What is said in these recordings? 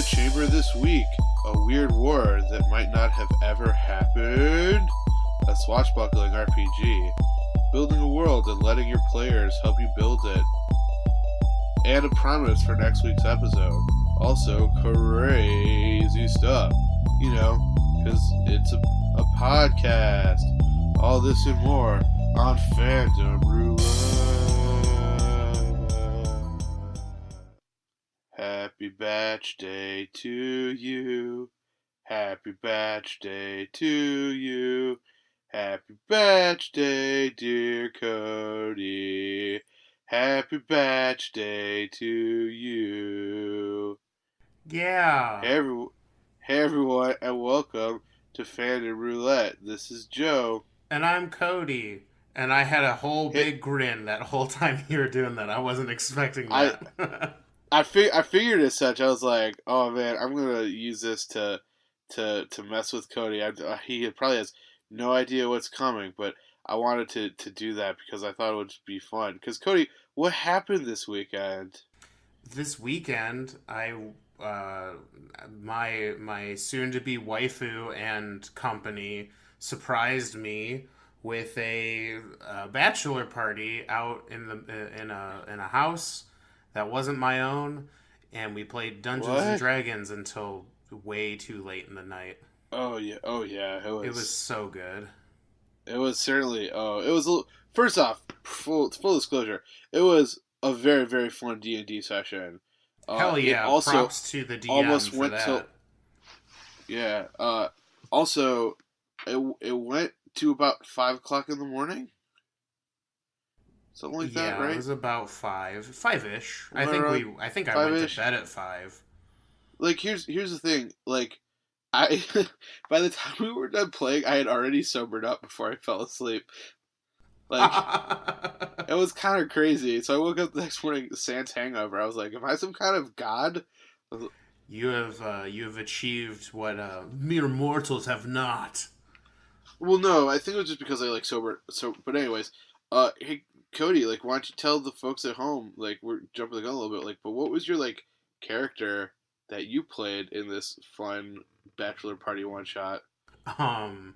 the chamber this week. A weird war that might not have ever happened. A swashbuckling RPG. Building a world and letting your players help you build it. And a promise for next week's episode. Also, crazy stuff. You know, because it's a podcast. All this and more on Fandom Roulette. Happy batch day to you. Happy batch day to you. Happy batch day, dear Cody. Happy batch day to you. Yeah. Hey everyone, and welcome to Fandom Roulette. This is Joe. And I'm Cody. And I had a whole Hey, big grin that whole time you were doing that. I wasn't expecting I that. I figured as such. I was like, oh man, I'm gonna use this to mess with Cody. He probably has no idea what's coming, but I wanted to do that because I thought it would be fun. Because Cody, what happened this weekend? This weekend, my soon-to-be waifu and company surprised me with a bachelor party out in a house that wasn't my own, and we played Dungeons and What? Dragons until way too late in the night. Oh yeah, It It was was. so good. It was certainly. Oh, it was. First off, full disclosure, it was a very very fun D&D session. Hell It yeah! also Props to the DM almost for went till that. yeah. Also, it went to about 5 o'clock in the morning, something like that, Yeah, it right? was about five-ish. Am I wrong? I think I Five went to ish. bed at 5. Like here's the thing. Like I, by the time we were done playing, I had already sobered up before I fell asleep. Like it was kind of crazy. So I woke up the next morning, sans hangover. I was like, "Am I some kind of god?" You have achieved what mere mortals have not. Well, no, I think it was just because I like sober. So, but anyways, hey Cody, like, why don't you tell the folks at home? Like, we're jumping the gun a little bit. Like, but what was your like character that you played in this fun bachelor party one shot? Um,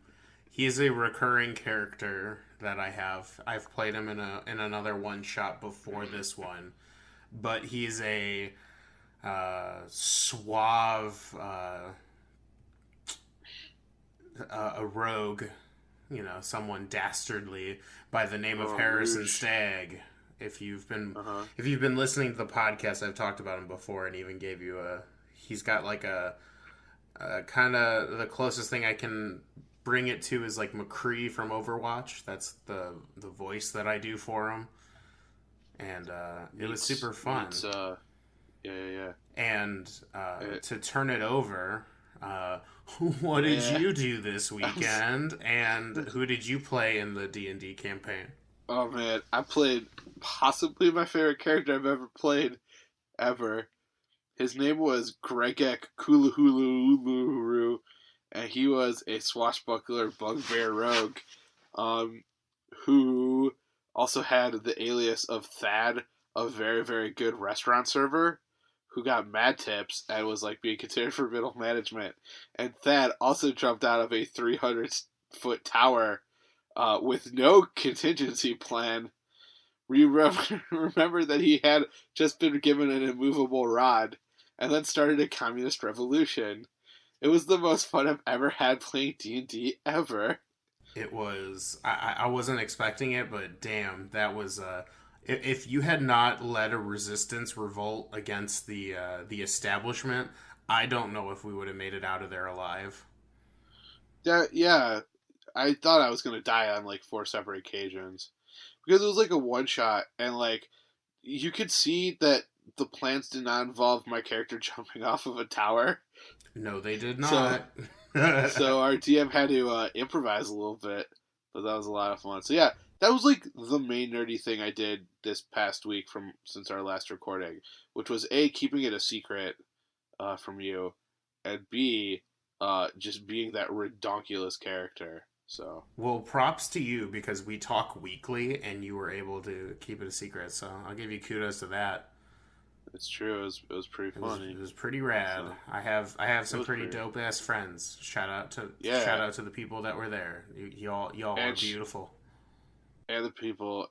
he's a recurring character that I have. I've played him in another one shot before this one, but he's a suave, a rogue, someone dastardly by the name of Oh, Harrison Roosh. Stagg. If you've been Uh huh. if you've been listening to the podcast, I've talked about him before and even gave you a. He's got like a kind of the closest thing I can bring it to is like McCree from Overwatch. That's the voice that I do for him, and it was Meets super fun. yeah, yeah, yeah. And Uh, to turn it over, uh, what did yeah. you do this I was, weekend? And who did you play in the D&D campaign? oh man, I played possibly my favorite character I've ever played ever. His name was Gregek Kuluhulu, and he was a swashbuckler bugbear rogue, um, who also had the alias of Thad, a very, very good restaurant server, who got mad tips and was like being considered for middle management. And Thad also jumped out of a 300-foot tower with no contingency plan. Remember that he had just been given an immovable rod and then started a communist revolution. It was the most fun I've ever had playing D&D ever. It was I wasn't expecting it, but damn, that was if you had not led a resistance revolt against the establishment, I don't know if we would have made it out of there alive. Yeah, I thought I was going to die on like 4 separate occasions. Because it was like a one shot, and like, you could see that the plans did not involve my character jumping off of a tower. No, they did So not. So our DM had to improvise a little bit, but that was a lot of fun. So yeah, that was like the main nerdy thing I did this past week from since our last recording, which was A, keeping it a secret from you, and B, just being that redonkulous character. So Well, props to you because we talk weekly and you were able to keep it a secret. So I'll give you kudos to that. It's true. It was pretty funny. It was pretty rad. So, I have some pretty pretty. dope ass friends. Shout out to Yeah, the people that were there. Y'all are and beautiful. and the people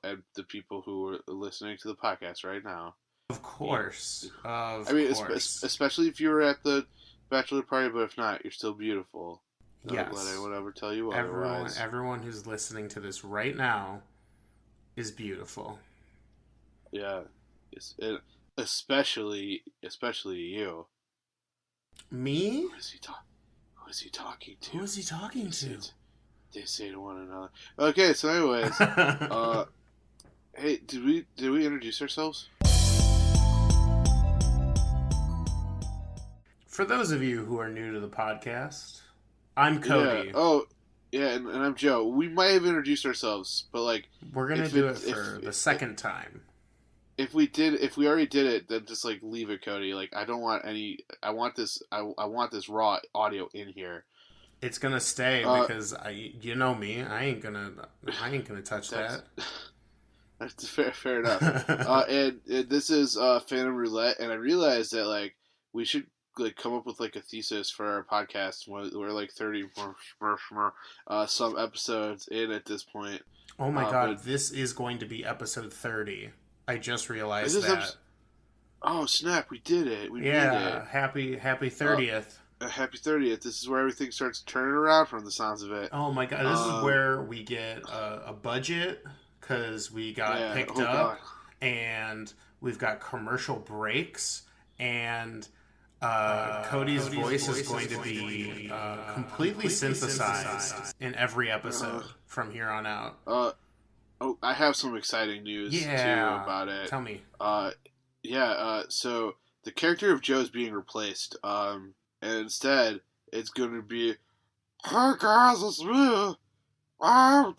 who are listening to the podcast right now. Of course, I mean, especially if you were at the bachelor party, but if not, you're still beautiful. Don't let anyone ever tell you otherwise. Everyone who's listening to this right now is beautiful. Yeah, especially you. Me? Who is he talking to? Who is he talking to? They say to one another. Okay, so anyways, hey, did we introduce ourselves? For those of you who are new to the podcast, I'm Cody. Yeah. Oh, yeah, and I'm Joe. We might have introduced ourselves, but like we're gonna do it for the second time. If we already did it, then just like leave it, Cody. Like I don't want any. I want this raw audio in here. It's gonna stay because you know me. I ain't gonna touch that. That's fair enough. And this is Phantom Roulette, and I realized that like we should like come up with like a thesis for our podcast. We're like 30 some episodes in at this point. Oh my god, this is going to be episode 30. I just realized that. Oh snap! We did it. We made it. Happy 30th. Happy 30th. This is where everything starts turning around from the sounds of it. Oh my god, this is where we get a budget because we got picked up, and we've got commercial breaks, and Cody's voice is going to be completely synthesized in every episode from here on out. Oh, I have some exciting news too about it. Tell me. So the character of Joe is being replaced. And instead, it's going to be, "Hey guys, it's me. I'm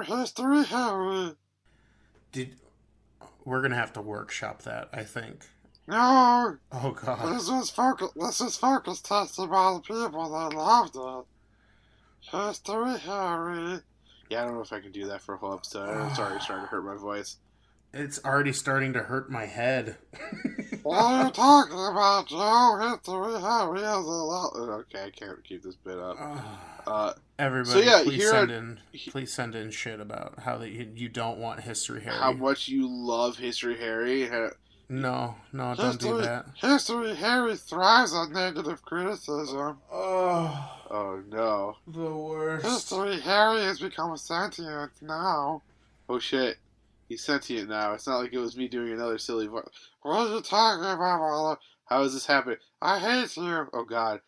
History Harry." We're gonna have to workshop that, I think. No. Oh god. This is focus testing by the people that loved it. History Harry. Yeah, I don't know if I can do that for a whole episode. I'm sorry, it's starting to hurt my voice. It's already starting to hurt my head. What are you talking about, Joe? History Harry has a lot. Okay, I can't keep this bit up. Everybody, please send in shit about how you don't want History Harry. How much you love History Harry. No, don't do that. History Harry thrives on negative criticism. Oh no. The worst. History Harry has become sentient now. Oh shit. He's sentient now. It's not like it was me doing another silly voice. What are you talking about, Wallah? How is this happening? I hate you. Oh god.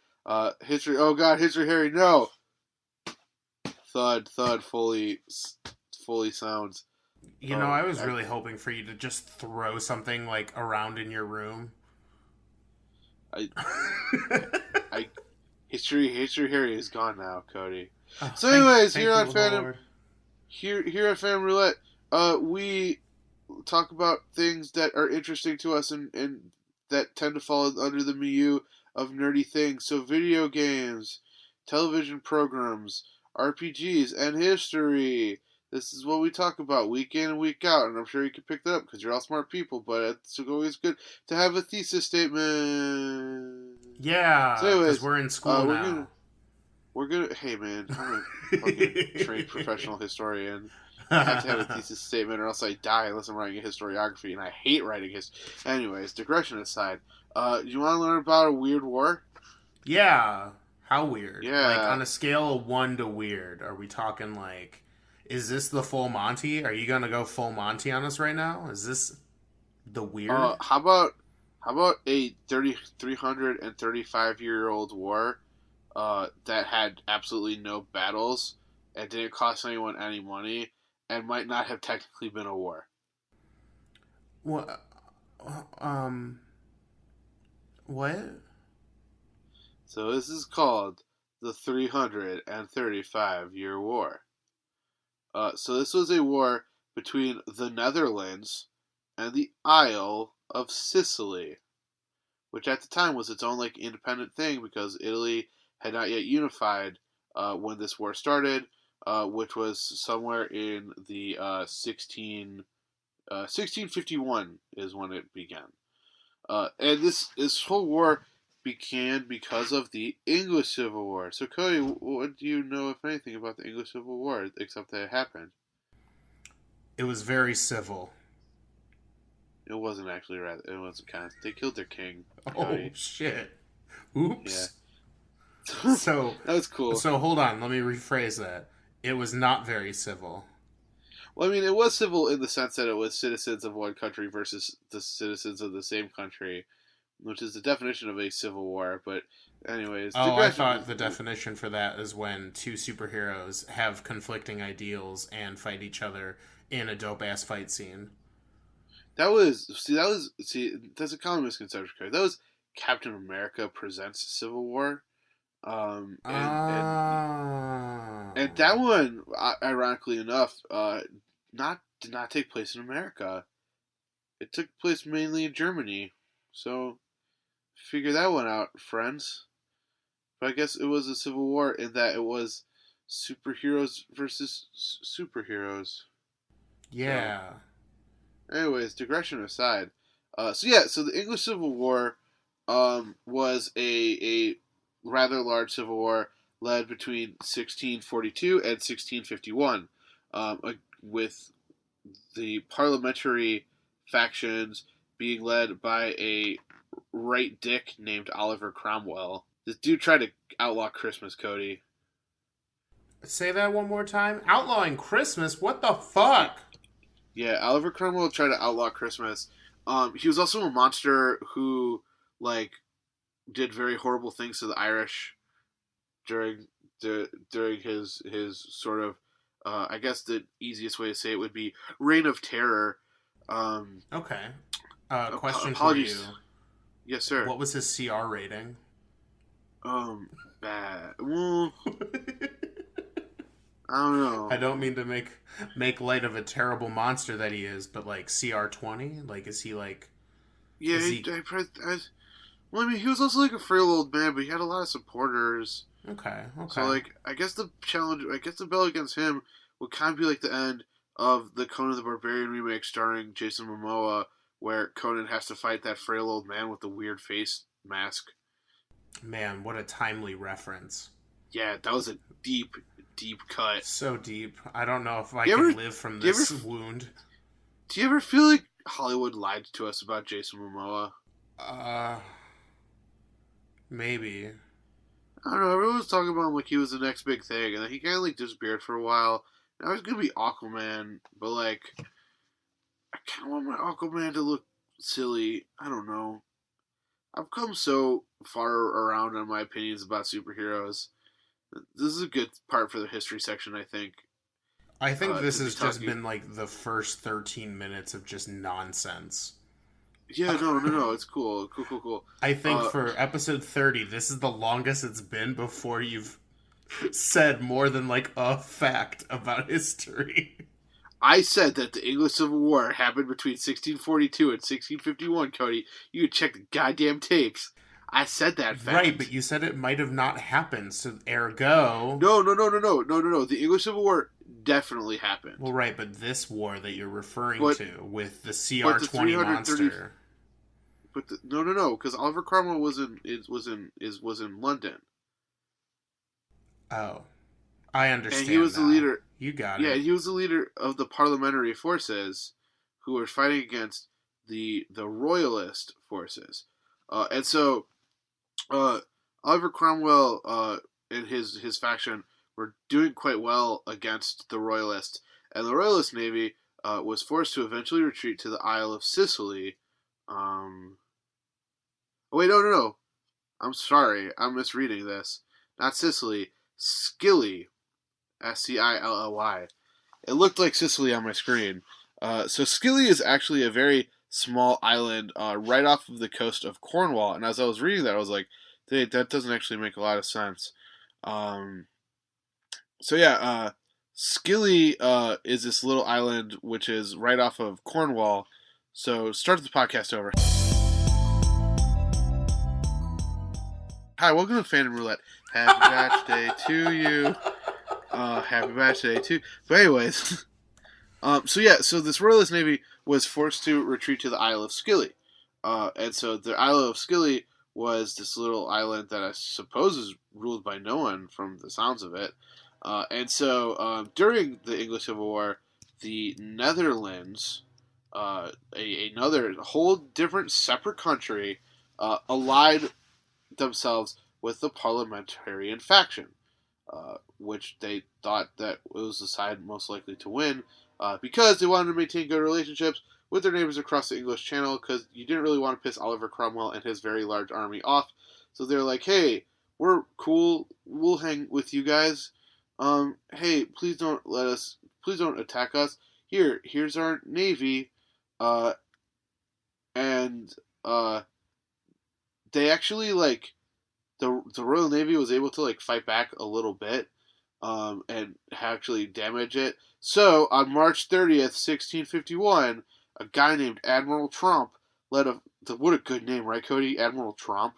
History Harry, no. Thud, fully sounds. You know, I was really hoping for you to just throw something like around in your room. History Harry is gone now, Cody. Oh, so anyways, here at Phantom Roulette, we talk about things that are interesting to us and that tend to fall under the milieu of nerdy things. So video games, television programs, RPGs, and history. This is what we talk about week in and week out, and I'm sure you can pick that up because you're all smart people, but it's always good to have a thesis statement. Yeah, because we're in school now. Hey man, I'm a fucking trained professional historian. I have to have a thesis statement or else I die unless I'm writing a historiography, and I hate writing history. Anyways, digression aside, you want to learn about a weird war? Yeah. How weird? Yeah. Like, on a scale of 1 to weird, are we talking like, is this the full Monty? Are you gonna go full Monty on us right now? Is this the weird? How about a 335-year-old war that had absolutely no battles and didn't cost anyone any money and might not have technically been a war? What? What? So this is called the 335-year war. So this was a war between the Netherlands and the Isle of Sicily, which at the time was its own like independent thing because Italy had not yet unified when this war started, which was somewhere in the 1651 is when it began. And this whole war began because of the English Civil War. So, Cody, what do you know, if anything, about the English Civil War, except that it happened? It was very civil. It wasn't actually rather. It wasn't kind of. They killed their king. Cody. Oh shit! Oops. Yeah. So that was cool. So hold on. Let me rephrase that. It was not very civil. Well, I mean, it was civil in the sense that it was citizens of one country versus the citizens of the same country, which is the definition of a civil war. But anyways, I thought the definition for that is when two superheroes have conflicting ideals and fight each other in a dope ass fight scene. That's a common misconception. That was Captain America Presents Civil War. And that one, ironically enough, did not take place in America. It took place mainly in Germany. So, figure that one out, friends. But I guess it was a civil war in that it was superheroes versus superheroes. Yeah. So, anyways, digression aside. So the English Civil War was a rather large civil war led between 1642 and 1651, with the parliamentary factions being led by a right dick named Oliver Cromwell. This dude tried to outlaw Christmas, Cody. Say that one more time. Outlawing Christmas? What the fuck? Yeah, Oliver Cromwell tried to outlaw Christmas. He was also a monster who, did very horrible things to the Irish during his sort of, I guess the easiest way to say it would be Reign of Terror. Okay. Question apologies. For you. Yes, sir. What was his CR rating? Bad. Well, I don't know. I don't mean to make light of a terrible monster that he is, but CR 20? Is he Yeah, well, I mean, he was also a frail old man, but he had a lot of supporters. Okay. So, I guess the battle against him would kind of be like the end of the Conan the Barbarian remake starring Jason Momoa, where Conan has to fight that frail old man with the weird face mask. Man, what a timely reference. Yeah, that was a deep cut. So deep. I don't know if I can live from this wound. Do you ever feel like Hollywood lied to us about Jason Momoa? Maybe. I don't know, everyone was talking about him like he was the next big thing, and then he kind of disappeared for a while. Now he's gonna be Aquaman, but I kind of want my Aquaman to look silly. I don't know. I've come so far around on my opinions about superheroes. This is a good part for the history section, I think. I think this has just been the first 13 minutes of just nonsense. Yeah, no, it's cool. Cool. I think for episode 30, this is the longest it's been before you've said more than a fact about history. I said that the English Civil War happened between 1642 and 1651, Cody. You can check the goddamn tapes. I said that fact. Right, but you said it might have not happened, so ergo... No. The English Civil War definitely happened. Well, right, but this war that you're referring to with the CR-20 monster... But no, because Oliver Cromwell was in London. Oh. I understand. And he was the leader. You got it. Yeah, he was the leader of the parliamentary forces who were fighting against the royalist forces. And so Oliver Cromwell and his faction were doing quite well against the royalists, and the royalist navy was forced to eventually retreat to the Isle of Sicily. Wait, no. I'm sorry, I'm misreading this. Not Sicily, Scilly. Scilly. It looked like Sicily on my screen. So Scilly is actually a very small island right off of the coast of Cornwall. And as I was reading that, I was like, that doesn't actually make a lot of sense. Scilly is this little island which is right off of Cornwall. So start the podcast over. Hi, welcome to Fandom Roulette. Happy birthday to you. Happy birthday to... But anyways, so this royalist navy was forced to retreat to the Isle of Scilly. And so the Isle of Scilly was this little island that I suppose is ruled by no one from the sounds of it. And so during the English Civil War, the Netherlands, another whole different separate country, allied themselves with the parliamentarian faction, which they thought that was the side most likely to win, because they wanted to maintain good relationships with their neighbors across the English Channel, because you didn't really want to piss Oliver Cromwell and his very large army off. So they're like, hey, we're cool, we'll hang with you guys. Hey, please don't attack us. Here's our navy, and they actually like the Royal Navy was able to like fight back a little bit, and actually damage it. So on March 30th, 1651, a guy named Admiral Tromp led what a good name, right, Cody? Admiral Tromp.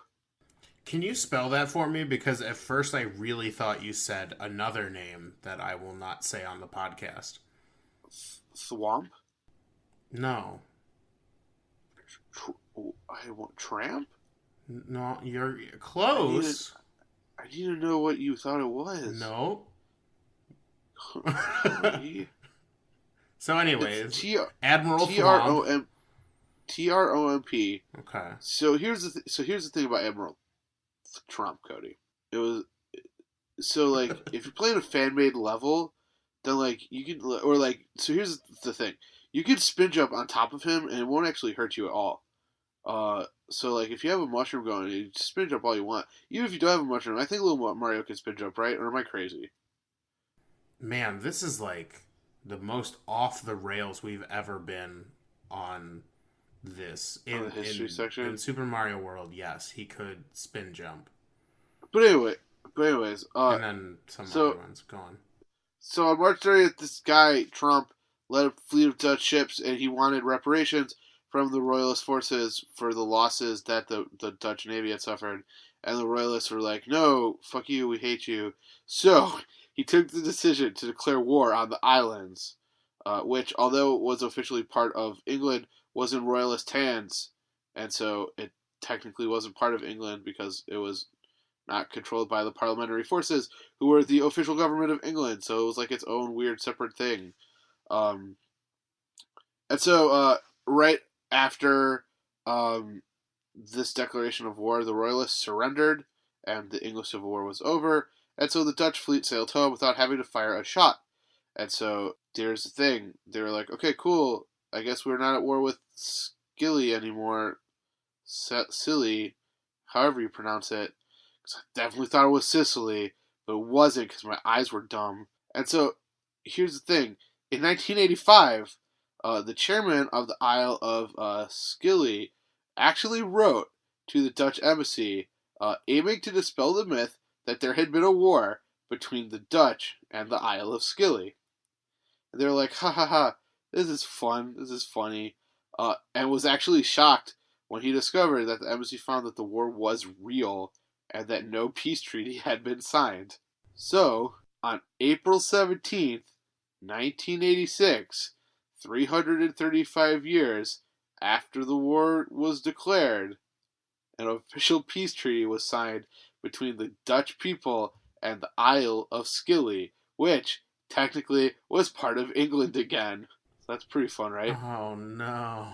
Can you spell that for me? Because at first I really thought you said another name that I will not say on the podcast. Thwomp? No. I want Tramp? No, you're close. I need to know what you thought it was. No. So anyways, Admiral Thwomp. Tromp. Okay. So here's the thing about Admiral Trump, Cody. It was so like if you're playing a fan made level, then like you can or like so here's the thing. You can spin jump on top of him and it won't actually hurt you at all. So like if you have a mushroom going, you spin jump all you want. Even if you don't have a mushroom, I think little Mario can spin jump, right? Or am I crazy? Man, this is like the most off the rails we've ever been on this in the history section in Super Mario World. Yes, he could spin jump. But anyways, and then some other ones gone. So on March 30th, this guy Trump led a fleet of Dutch ships, and he wanted reparations from the Royalist forces for the losses that the Dutch Navy had suffered. And the Royalists were like, no, fuck you, we hate you. So he took the decision to declare war on the islands, which, although it was officially part of England, was in Royalist hands. And so it technically wasn't part of England because it was not controlled by the parliamentary forces, who were the official government of England. So it was like its own weird separate thing. And so right after this declaration of war, the Royalists surrendered, and the English Civil War was over. And so the Dutch fleet sailed home without having to fire a shot. And so there's the thing. They were like, okay, cool. I guess we're not at war with Scilly anymore. Silly, however you pronounce it. Because I definitely thought it was Sicily, but it wasn't because my eyes were dumb. And so here's the thing. In 1985, the chairman of the Isle of Scilly actually wrote to the Dutch embassy aiming to dispel the myth that there had been a war between the Dutch and the Isle of Scilly. And they were like, ha ha ha, this is fun, this is funny, and was actually shocked when he discovered that the embassy found that the war was real and that no peace treaty had been signed. So, on April 17th, 1986, 335 years after the war was declared, an official peace treaty was signed between the Dutch people and the Isle of Scilly, which technically was part of England again. So that's pretty fun, right? Oh no.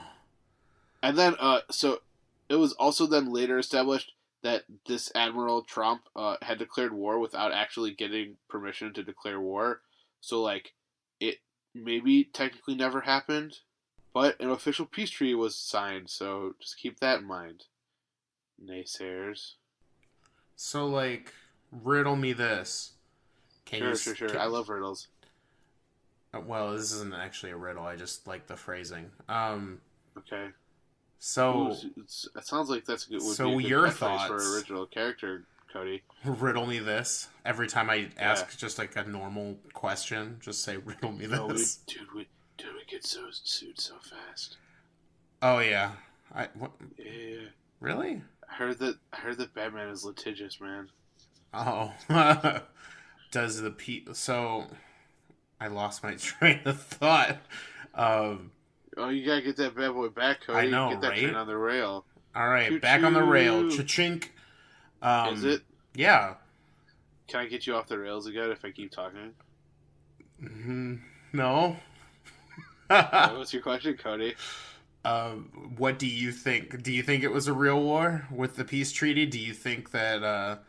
And then, so it was also then later established that this Admiral Trump had declared war without actually getting permission to declare war. So, like, it maybe technically never happened, but an official peace treaty was signed, so just keep that in mind, naysayers. So, like, riddle me this. Sure. I love riddles. Well, this isn't actually a riddle. I just like the phrasing. Okay. So... it sounds like that's a good, would so be a good your catchphrase thoughts for an original character, Cody. Riddle me this. Every time I ask just like a normal question, just say riddle me this. We get so sued so fast. Oh yeah. What? Yeah. Really? I heard that Batman is litigious, man. Oh. Does so I lost my train of thought. Oh, you gotta get that bad boy back, Cody. I know, Get that right? train on the rail. All right, Choo back on the rail. choo. Cha-chink. Is it? Yeah. Can I get you off the rails again if I keep talking? No. What's your question, Cody? What do you think? Do you think it was a real war with the peace treaty? Do you think that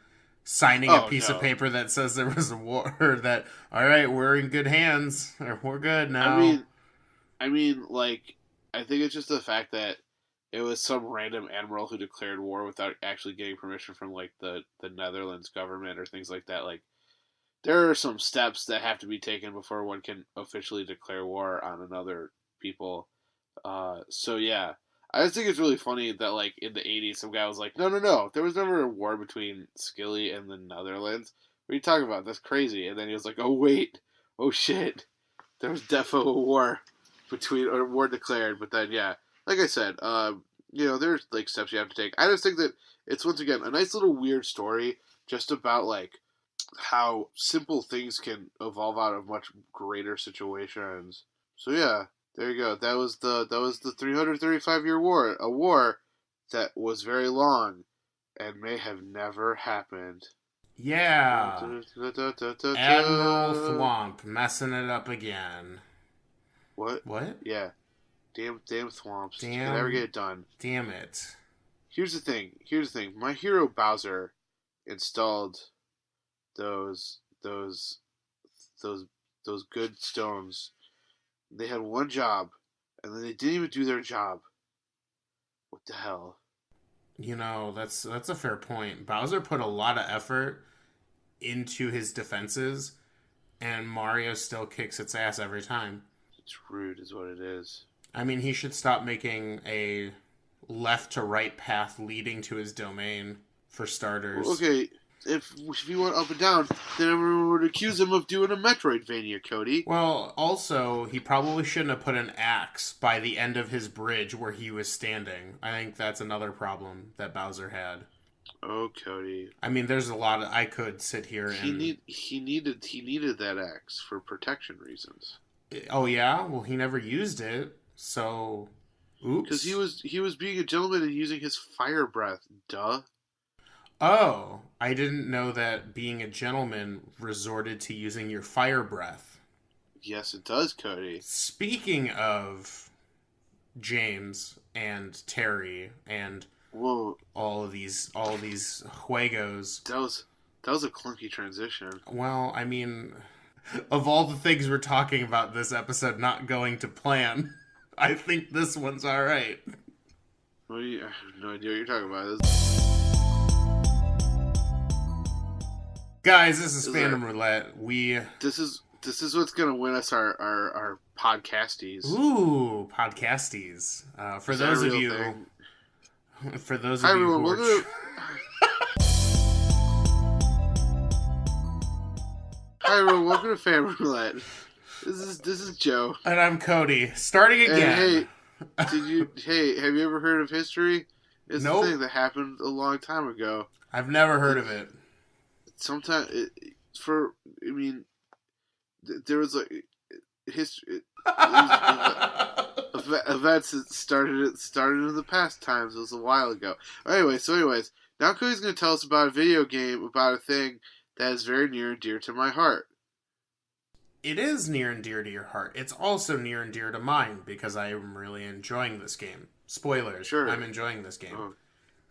signing a piece of paper that says there was a war, or that, all right, we're in good hands, or we're good now? I mean, like, I think it's just the fact that it was some random admiral who declared war without actually getting permission from, like, the Netherlands government or things like that. Like, there are some steps that have to be taken before one can officially declare war on another people. So yeah, I just think it's really funny that, like, in the '80s, some guy was like, no, there was never a war between Skilly and the Netherlands. What are you talking about? That's crazy. And then he was like, oh wait, oh shit, there was defo a war between, or war declared. But then yeah, like I said, there's like steps you have to take. I just think that it's once again a nice little weird story just about like how simple things can evolve out of much greater situations. So yeah, there you go. That was the 335-year war, a war that was very long and may have never happened. Yeah. Admiral Thwomp messing it up again. What? What? Yeah. Damn Thwomps. Damn. Can never get it done. Damn it. Here's the thing. My hero Bowser installed those good stones. They had one job, and then they didn't even do their job. What the hell? You know, that's a fair point. Bowser put a lot of effort into his defenses, and Mario still kicks its ass every time. It's rude is what it is. I mean, he should stop making a left to right path leading to his domain, for starters. Well, okay, if you went up and down, then everyone would accuse him of doing a Metroidvania, Cody. Well, also, he probably shouldn't have put an axe by the end of his bridge where he was standing. I think that's another problem that Bowser had. Oh, Cody. I mean, there's a lot of... I could sit here and... He needed that axe for protection reasons. Oh, yeah? Well, he never used it, so... Oops. Because he was being a gentleman and using his fire breath, duh. Oh, I didn't know that being a gentleman resorted to using your fire breath. Yes, it does, Cody. Speaking of James and Tari and all of these juegos. That was a clunky transition. Well, I mean, of all the things we're talking about this episode not going to plan, I think this one's all right. I have no idea what you're talking about. Guys, this is Phantom Roulette. This is what's gonna win us our podcasties. Ooh, podcasties. For those of you who are... Hi everyone, welcome to Phantom Roulette. This is Joe. And I'm Cody. Starting again. And hey, have you ever heard of history? It's Nope. a thing that happened a long time ago. I've never heard of it. Sometimes there was like history. Events that started in the past times. It was a while ago. Anyways, now Cody's going to tell us about a video game, about a thing that is very near and dear to my heart. It is near and dear to your heart. It's also near and dear to mine because I am really enjoying this game. Spoilers. Sure. I'm enjoying this game.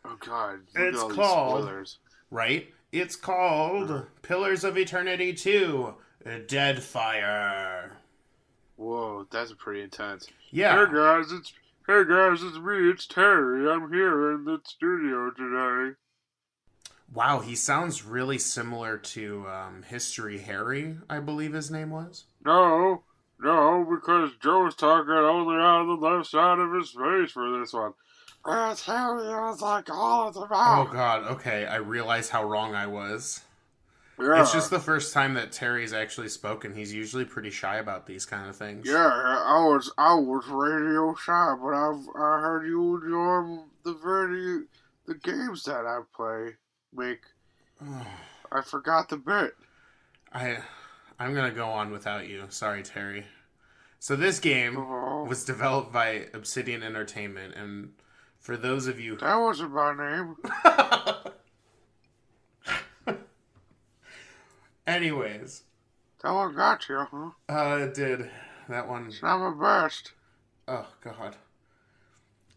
Oh God. It's called... Spoilers. Right? It's called Pillars of Eternity 2, Deadfire. Whoa, that's pretty intense. Yeah. Hey guys, it's me, it's Tari. I'm here in the studio today. Wow, he sounds really similar to History Harry, I believe his name was. No, because Joe's talking only on the left side of his face for this one. It's Harry, it's like all of them out. Oh God, okay, I realize how wrong I was. Yeah. It's just the first time that Terry's actually spoken. He's usually pretty shy about these kind of things. Yeah, I was radio shy, but I heard you enjoy the games that I play. I forgot the bit. I'm gonna go on without you. Sorry, Terry. So this game was developed by Obsidian Entertainment, and for those of you... That wasn't my name. Anyways. That one got you, huh? It did. That one... It's not my best. Oh, God.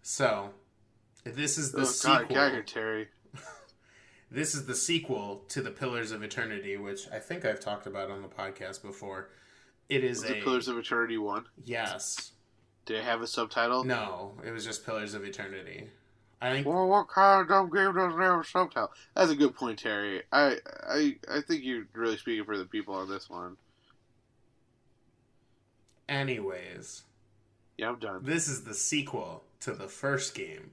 So, this is the sequel... God, Tari. This is the sequel to the Pillars of Eternity, which I think I've talked about on the podcast before. It is the Pillars of Eternity 1? Yes. Did it have a subtitle? No, it was just Pillars of Eternity. I think. Well, what kind of dumb game doesn't have a subtitle? That's a good point, Tari. I think you're really speaking for the people on this one. Anyways. Yeah, I'm done. This is the sequel to the first game.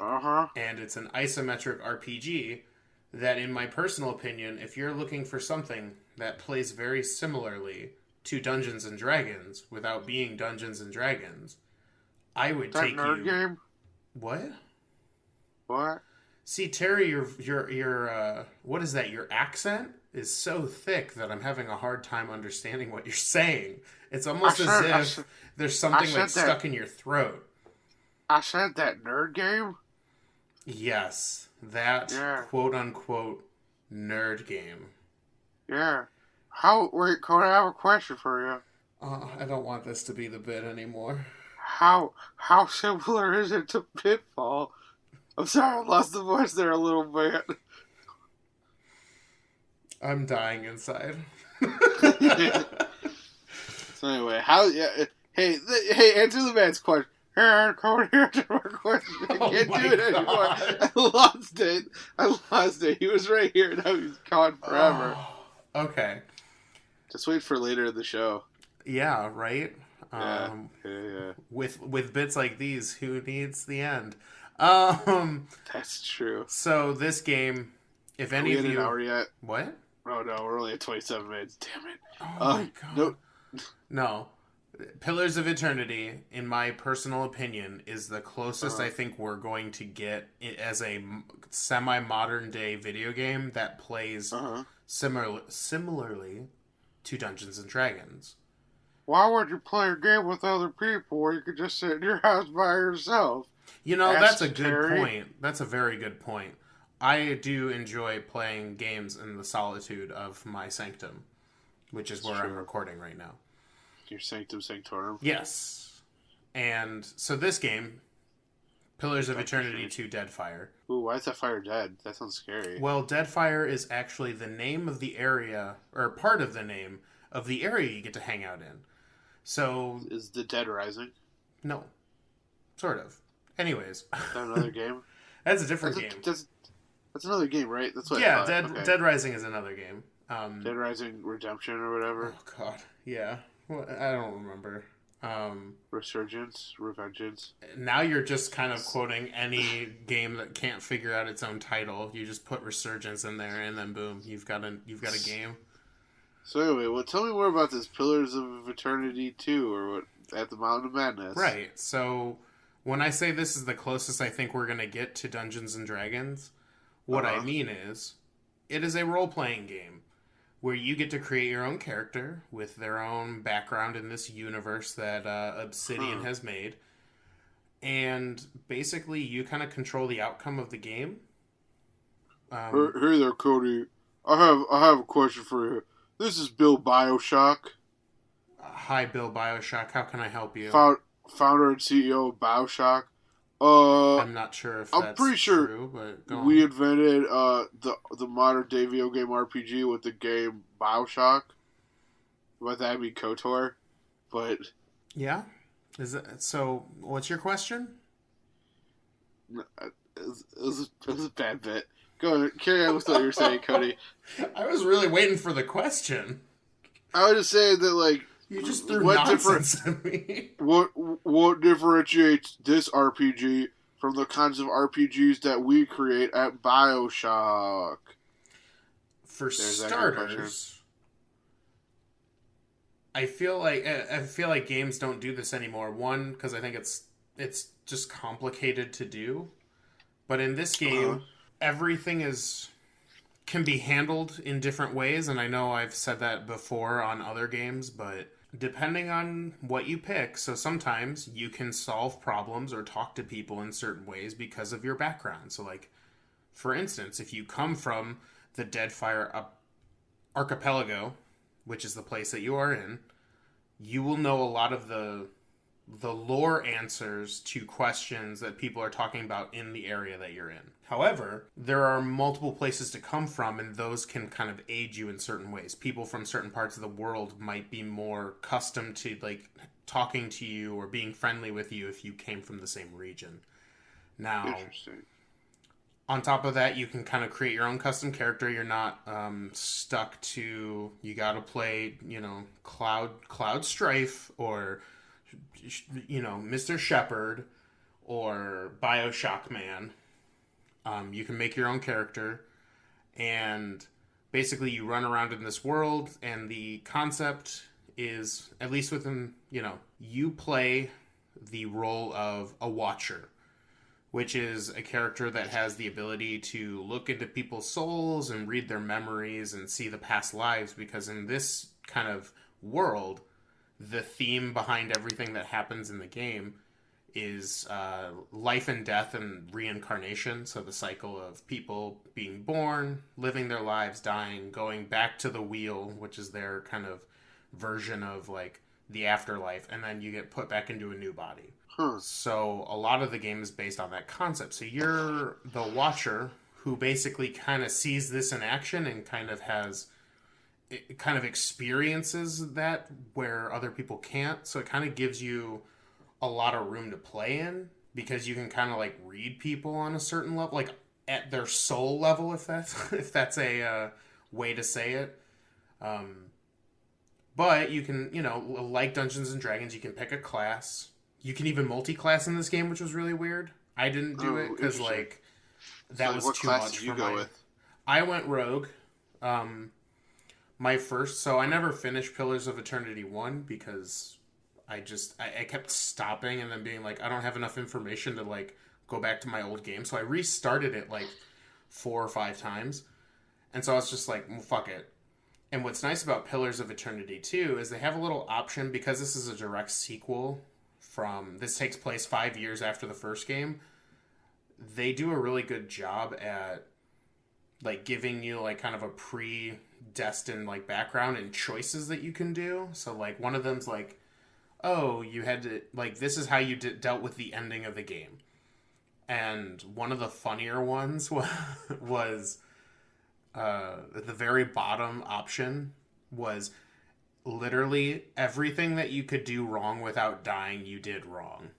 Uh-huh. And it's an isometric RPG that, in my personal opinion, if you're looking for something that plays very similarly to Dungeons and Dragons without being Dungeons and Dragons, I would take nerd game? What? What? See, Tari, your what is that? Your accent is so thick that I'm having a hard time understanding what you're saying. It's almost as if there's something like stuck in your throat. I said that nerd game? Yes, that quote-unquote nerd game. Yeah. Wait, Cody, I have a question for you. I don't want this to be the bit anymore. How similar is it to Pitfall? I'm sorry, I lost the voice there a little bit. I'm dying inside. So anyway, hey, answer the man's question. Hey, Cody, answer my question. I can't do it anymore. I lost it. He was right here, now he's gone forever. Okay. Just wait for later in the show. Yeah, right? Yeah. With bits like these, who needs the end? That's true. So this game, if any of you... an hour yet? What? Oh no, we're only at 27 minutes. Damn it. Oh my God. No. Pillars of Eternity, in my personal opinion, is the closest I think we're going to get as a semi-modern day video game that plays similarly to Dungeons and Dragons. Why would you play a game with other people where you could just sit in your house by yourself? You know, that's a good point. That's a very good point. I do enjoy playing games in the solitude of my sanctum, which is where I'm recording right now. Your Sanctum Sanctorum? Yes. And so this game, Pillars of Eternity 2 Deadfire. Ooh, why is that fire dead? That sounds scary. Well, Deadfire is actually the name of the area, or part of the name of the area you get to hang out in. So... Is the Dead Rising? No. Sort of. Anyways. Is that another game? That's a different game. That's another game, right? That's what I thought. Dead Rising is another game. Dead Rising Redemption or whatever? Oh, God. Yeah. Well, I don't remember. Resurgence? Revengeance? Now you're just kind of quoting any game that can't figure out its own title. You just put Resurgence in there, and then boom, you've got a game. So anyway, tell me more about this Pillars of Eternity 2, or what, at the Mountain of Madness. Right. So when I say this is the closest I think we're going to get to Dungeons and Dragons, what I mean is, it is a role-playing game where you get to create your own character with their own background in this universe that Obsidian has made. And basically, you kind of control the outcome of the game. Hey there, Cody. I have a question for you. This is Bill Bioshock. Hi, Bill Bioshock. How can I help you? Founder and CEO of Bioshock. I'm not sure if I'm pretty sure true, but go we on. invented the modern day video game RPG with the game Bioshock. By that I mean KOTOR, but yeah, is it so? What's your question? It was a bad bit. Go on, carry on with what you were saying, Cody. I was really waiting for the question. I was just saying that, like, you just threw nonsense at me. What differentiates this RPG from the kinds of RPGs that we create at Bioshock? For starters, I feel like games don't do this anymore. One, because I think it's just complicated to do. But in this game, everything can be handled in different ways, and I know I've said that before on other games, but depending on what you pick, so sometimes you can solve problems or talk to people in certain ways because of your background. So, like, for instance, if you come from the Deadfire archipelago, which is the place that you are in, you will know a lot of the lore answers to questions that people are talking about in the area that you're in. However, there are multiple places to come from, and those can kind of aid you in certain ways. People from certain parts of the world might be more accustomed to, like, talking to you or being friendly with you if you came from the same region. Now, Interesting. on top of that, you can kind of create your own custom character. You're not stuck to, you got to play, Cloud Strife or, Mr. Shepherd or Bioshock Man. You can make your own character, and basically you run around in this world, and the concept is, at least within, you play the role of a watcher, which is a character that has the ability to look into people's souls and read their memories and see the past lives, because in this kind of world, the theme behind everything that happens in the game is life and death and reincarnation. So the cycle of people being born, living their lives, dying, going back to the wheel, which is their kind of version of like the afterlife, and then you get put back into a new body. So a lot of the game is based on that concept. So you're the watcher who basically kind of sees this in action and kind of experiences that where other people can't. So it kind of gives you a lot of room to play in, because you can kind of like read people on a certain level, like at their soul level, if that's a way to say it. But you can, like Dungeons and Dragons, you can pick a class. You can even multi-class in this game, which was really weird. I didn't do it because that was too much for me. I went rogue. So I never finished Pillars of Eternity 1 because I kept stopping and then being like, I don't have enough information to like go back to my old game. So I restarted it like 4 or 5 times. And so I was just like, well, fuck it. And what's nice about Pillars of Eternity 2 is they have a little option, because this is a direct sequel this takes place 5 years after the first game. They do a really good job at like giving you like kind of a predestined like background and choices that you can do. So like one of them's like, oh, you had to, like, this is how you dealt with the ending of the game. And one of the funnier ones was at the very bottom option was literally everything that you could do wrong without dying, you did wrong.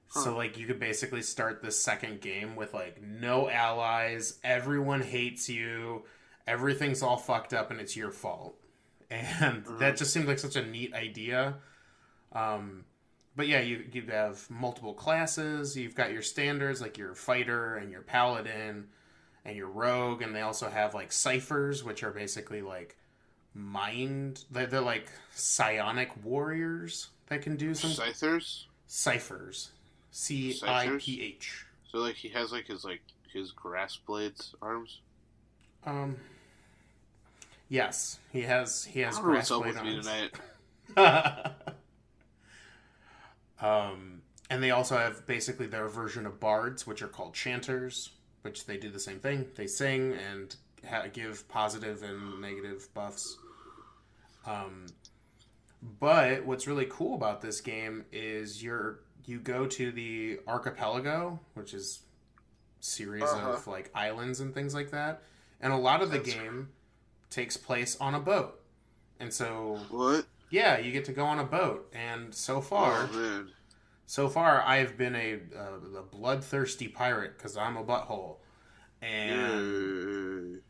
So, like, you could basically start the second game with, like, no allies, everyone hates you, everything's all fucked up, and it's your fault. And that just seemed like such a neat idea. But yeah, you have multiple classes, you've got your standards, like your fighter and your paladin and your rogue, and they also have, like, ciphers, which are basically, like, they're like psionic warriors that can do some... Ciphers? Ciphers. C-I-P-H. So, like, he has, like, his grass blades arms? Yes. He has grass blade arms. And they also have basically their version of bards, which are called chanters, which they do the same thing. They sing and give positive and negative buffs. But what's really cool about this game is you go to the archipelago, which is a series of like islands and things like that, and a lot of the game takes place on a boat. And so what? Yeah, you get to go on a boat, and so far I've been a bloodthirsty pirate because I'm a butthole, and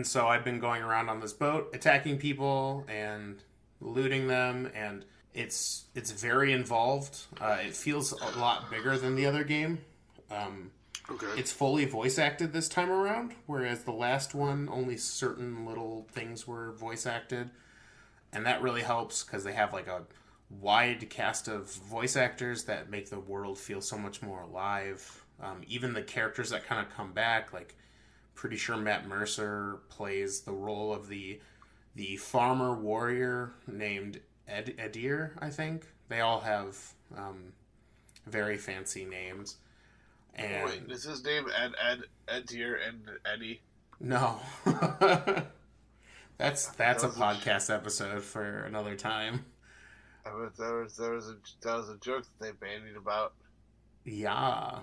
so I've been going around on this boat, attacking people and looting them, and it's very involved. It feels a lot bigger than the other game. It's fully voice acted this time around, whereas the last one, only certain little things were voice acted. And that really helps because they have like a wide cast of voice actors that make the world feel so much more alive. Even the characters that kind of come back, like pretty sure Matt Mercer plays the role of the the farmer warrior named Edir, I think. They all have very fancy names. And wait, is his name Ed Deer and Eddie? no, that's That a was podcast episode for another time. that was a joke that they bandied about Yeah,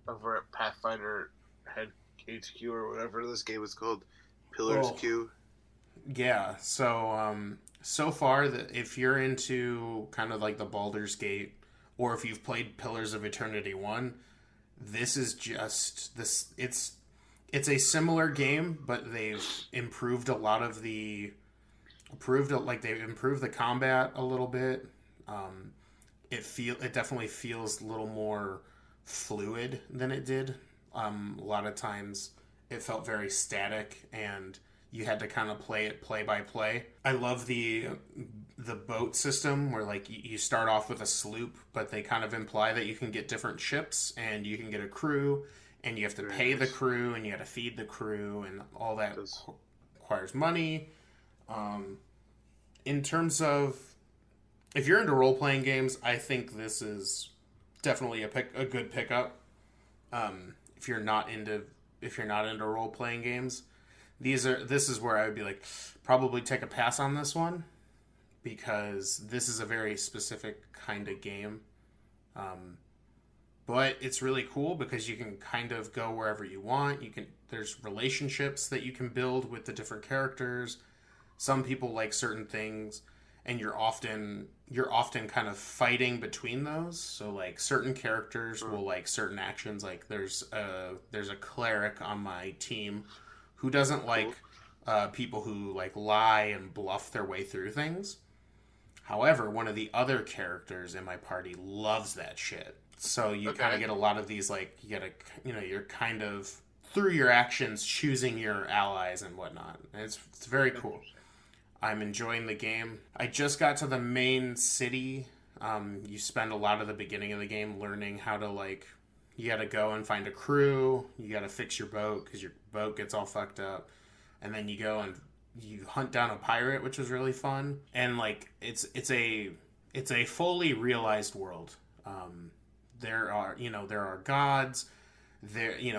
over at Pathfinder Head HQ or whatever this game is called, Pillars Q. yeah. So far, if you're into kind of like the Baldur's Gate, or if you've played Pillars of Eternity 1, this is just this. It's a similar game, but they've improved a lot of the they've improved the combat a little bit. It definitely feels a little more fluid than it did. A lot of times it felt very static, and you had to kind of play it play by play. I love the boat system where like you start off with a sloop, but they kind of imply that you can get different ships and you can get a crew, and you have to pay the crew and you have to feed the crew, and all that requires money. In terms of, if you're into role playing games, I think this is definitely a good pickup. If you're not into role playing games, this is where I would be like, probably take a pass on this one, because this is a very specific kind of game. But it's really cool because you can kind of go wherever you want. There's relationships that you can build with the different characters. Some people like certain things, and you're often kind of fighting between those. So like certain characters will like certain actions. Like there's a cleric on my team who doesn't like people who like lie and bluff their way through things. However, one of the other characters in my party loves that shit. So you kind of get a lot of these, like, you're kind of through your actions choosing your allies and whatnot. And it's very cool. I'm enjoying the game. I just got to the main city. You spend a lot of the beginning of the game learning how to, like, you got to go and find a crew. You got to fix your boat because your boat gets all fucked up. And then you go and you hunt down a pirate, which was really fun. And like it's a fully realized world. There are gods.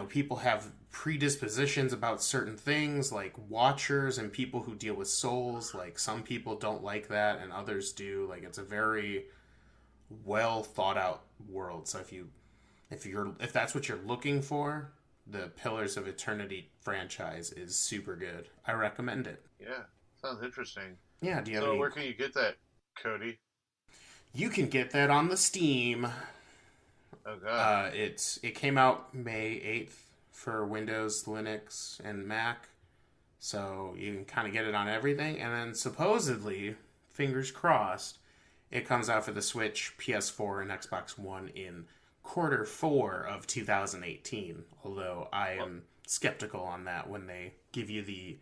People have predispositions about certain things, like watchers and people who deal with souls. Like some people don't like that and others do. Like it's a very well thought out world. So if that's what you're looking for, the Pillars of Eternity franchise is super good. I recommend it. Yeah, sounds interesting. Yeah, where can you get that, Cody? You can get that on the Steam. Oh god. It came out May 8th for Windows, Linux, and Mac. So you can kind of get it on everything. And then supposedly, fingers crossed, it comes out for the Switch, PS4, and Xbox One in Q4 of 2018. Although I am skeptical on that when they give you the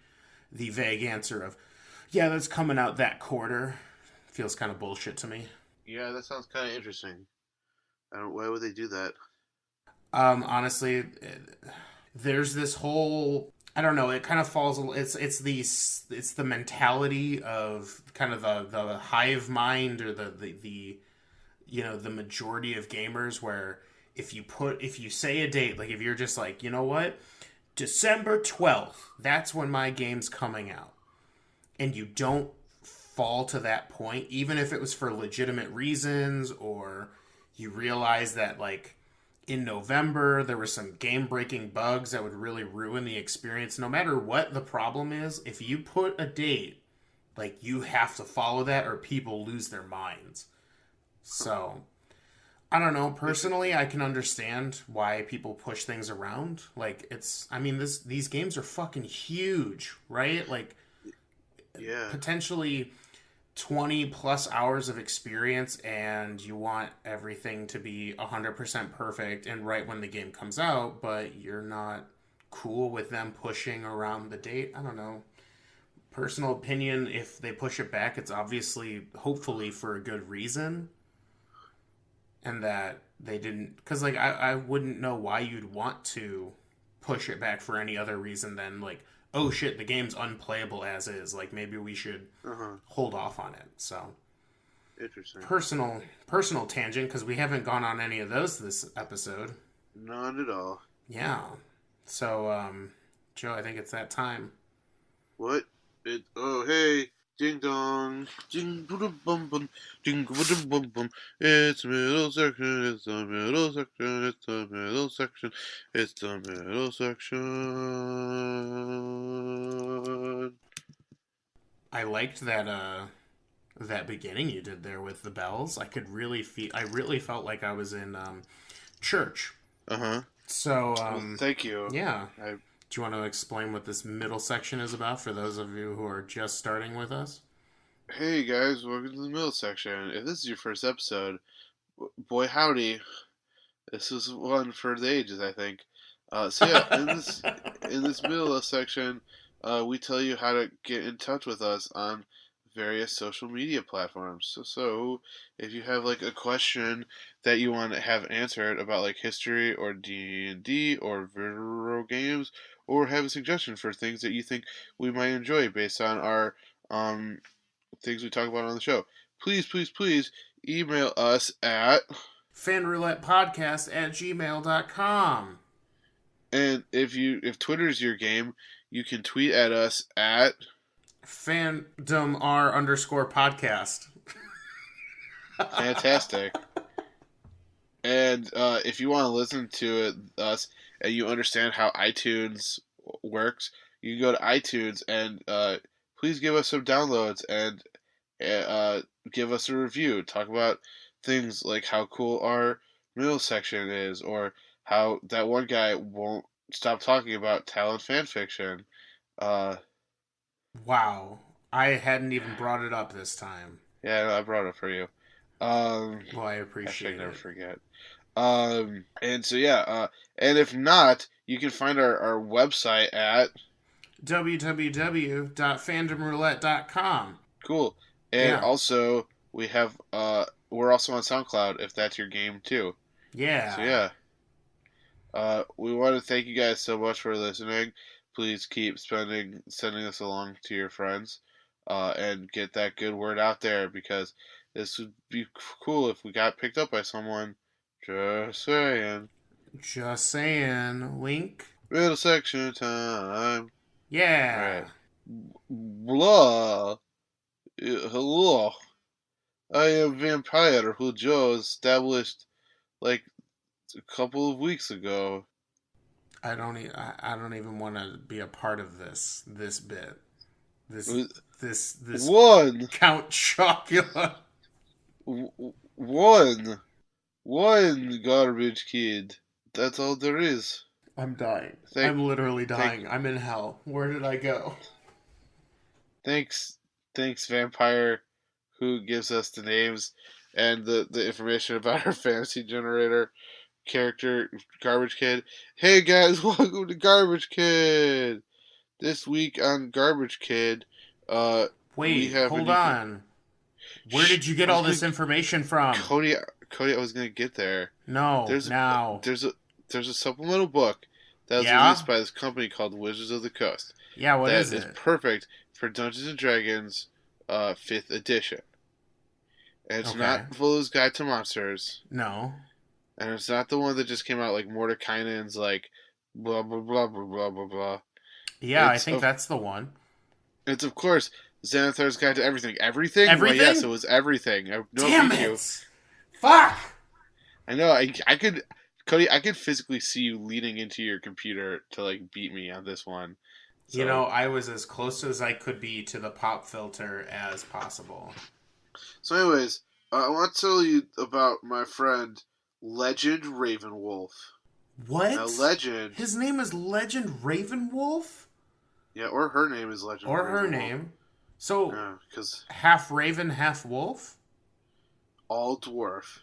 vague answer of, yeah, that's coming out that quarter. Feels kind of bullshit to me. Yeah, that sounds kind of interesting. Why would they do that? Honestly, there's this whole, I don't know, it kind of falls, it's the mentality of kind of the hive mind, or the majority of gamers, where if you say a date, like if you're just like, you know what, December 12th, that's when my game's coming out, and you don't fall to that point, even if it was for legitimate reasons, or you realize that like in November there were some game-breaking bugs that would really ruin the experience. No matter what the problem is, if you put a date, like you have to follow that or people lose their minds. So I don't know. Personally, I can understand why people push things around. Like these games are fucking huge, right? Like, yeah, potentially 20 plus hours of experience, and you want everything to be 100% perfect and right when the game comes out, but you're not cool with them pushing around the date. I don't know. Personal opinion, if they push it back, it's obviously, hopefully, for a good reason. And that they didn't, because like I wouldn't know why you'd want to push it back for any other reason than like, oh shit, the game's unplayable as is. Like maybe we should hold off on it. So interesting. Personal tangent, because we haven't gone on any of those this episode. Not at all. Yeah. So, Joe, I think it's that time. What? Hey, ding dong, ding bum bum, ding bum bum. It's middle section. It's the middle section. It's the middle section. It's the middle section. I liked that beginning you did there with the bells. I really felt like I was in church. So thank you. Yeah. Do you want to explain what this middle section is about for those of you who are just starting with us? Hey guys, welcome to the middle section. If this is your first episode, boy howdy, this is one for the ages, I think. So yeah, in this middle section, we tell you how to get in touch with us on various social media platforms. So if you have like a question that you want to have answered about like history or D&D or video games, or have a suggestion for things that you think we might enjoy based on our things we talk about on the show, please email us at fanroulettepodcast@gmail.com. And if Twitter's your game, you can tweet at us at fandomr_podcast. Fantastic. And if you want to listen to us and you understand how iTunes works, you can go to iTunes and please give us some downloads and give us a review. Talk about things like how cool our middle section is, or how that one guy won't stop talking about Talon fanfiction. Wow. I hadn't even brought it up this time. Yeah, no, I brought it for you. Well, I appreciate it. I never forget. And so yeah, and if not, you can find our website at www.fandomroulette.com. Cool. And also we have we're also on SoundCloud if that's your game too. Yeah. So yeah. We want to thank you guys so much for listening. Please keep sending us along to your friends, and get that good word out there, because this would be cool if we got picked up by someone. Just saying. Just saying. Wink. Middle section time. Yeah. Right. Blah. Hello. I am Vampire, who Joe established like a couple of weeks ago. I don't even want to be a part of this bit. This one Count Chocula. One garbage kid. That's all there is. I'm dying. I'm literally dying. I'm in hell. Where did I go? Thanks, Vampire, who gives us the names and the information about our fantasy generator character, Garbage Kid. Hey guys, welcome to Garbage Kid. This week on Garbage Kid, wait, hold on. Where did you get all this information from? Cody, I was gonna get there. No, there's a supplemental book that was released by this company called Wizards of the Coast. Yeah, what is it? That is perfect for Dungeons and Dragons 5th edition. And it's not Volo's Guide to Monsters. No. And it's not the one that just came out like Mordekainen's like blah blah blah blah blah blah blah. Yeah, I think that's the one. It's of course Xanathar's Guide to Everything. Everything? Everything? Well, yes, it was everything. Damn it! Fuck! I know. I could, Cody. I could physically see you leaning into your computer to like beat me on this one. So, I was as close as I could be to the pop filter as possible. So, anyways, I want to tell you about my friend Legend Ravenwolf. What? Now, Legend. His name is Legend Ravenwolf? Yeah, or her name is Legend. Or Ravenwolf. her name. So, because half raven, half wolf? All dwarf.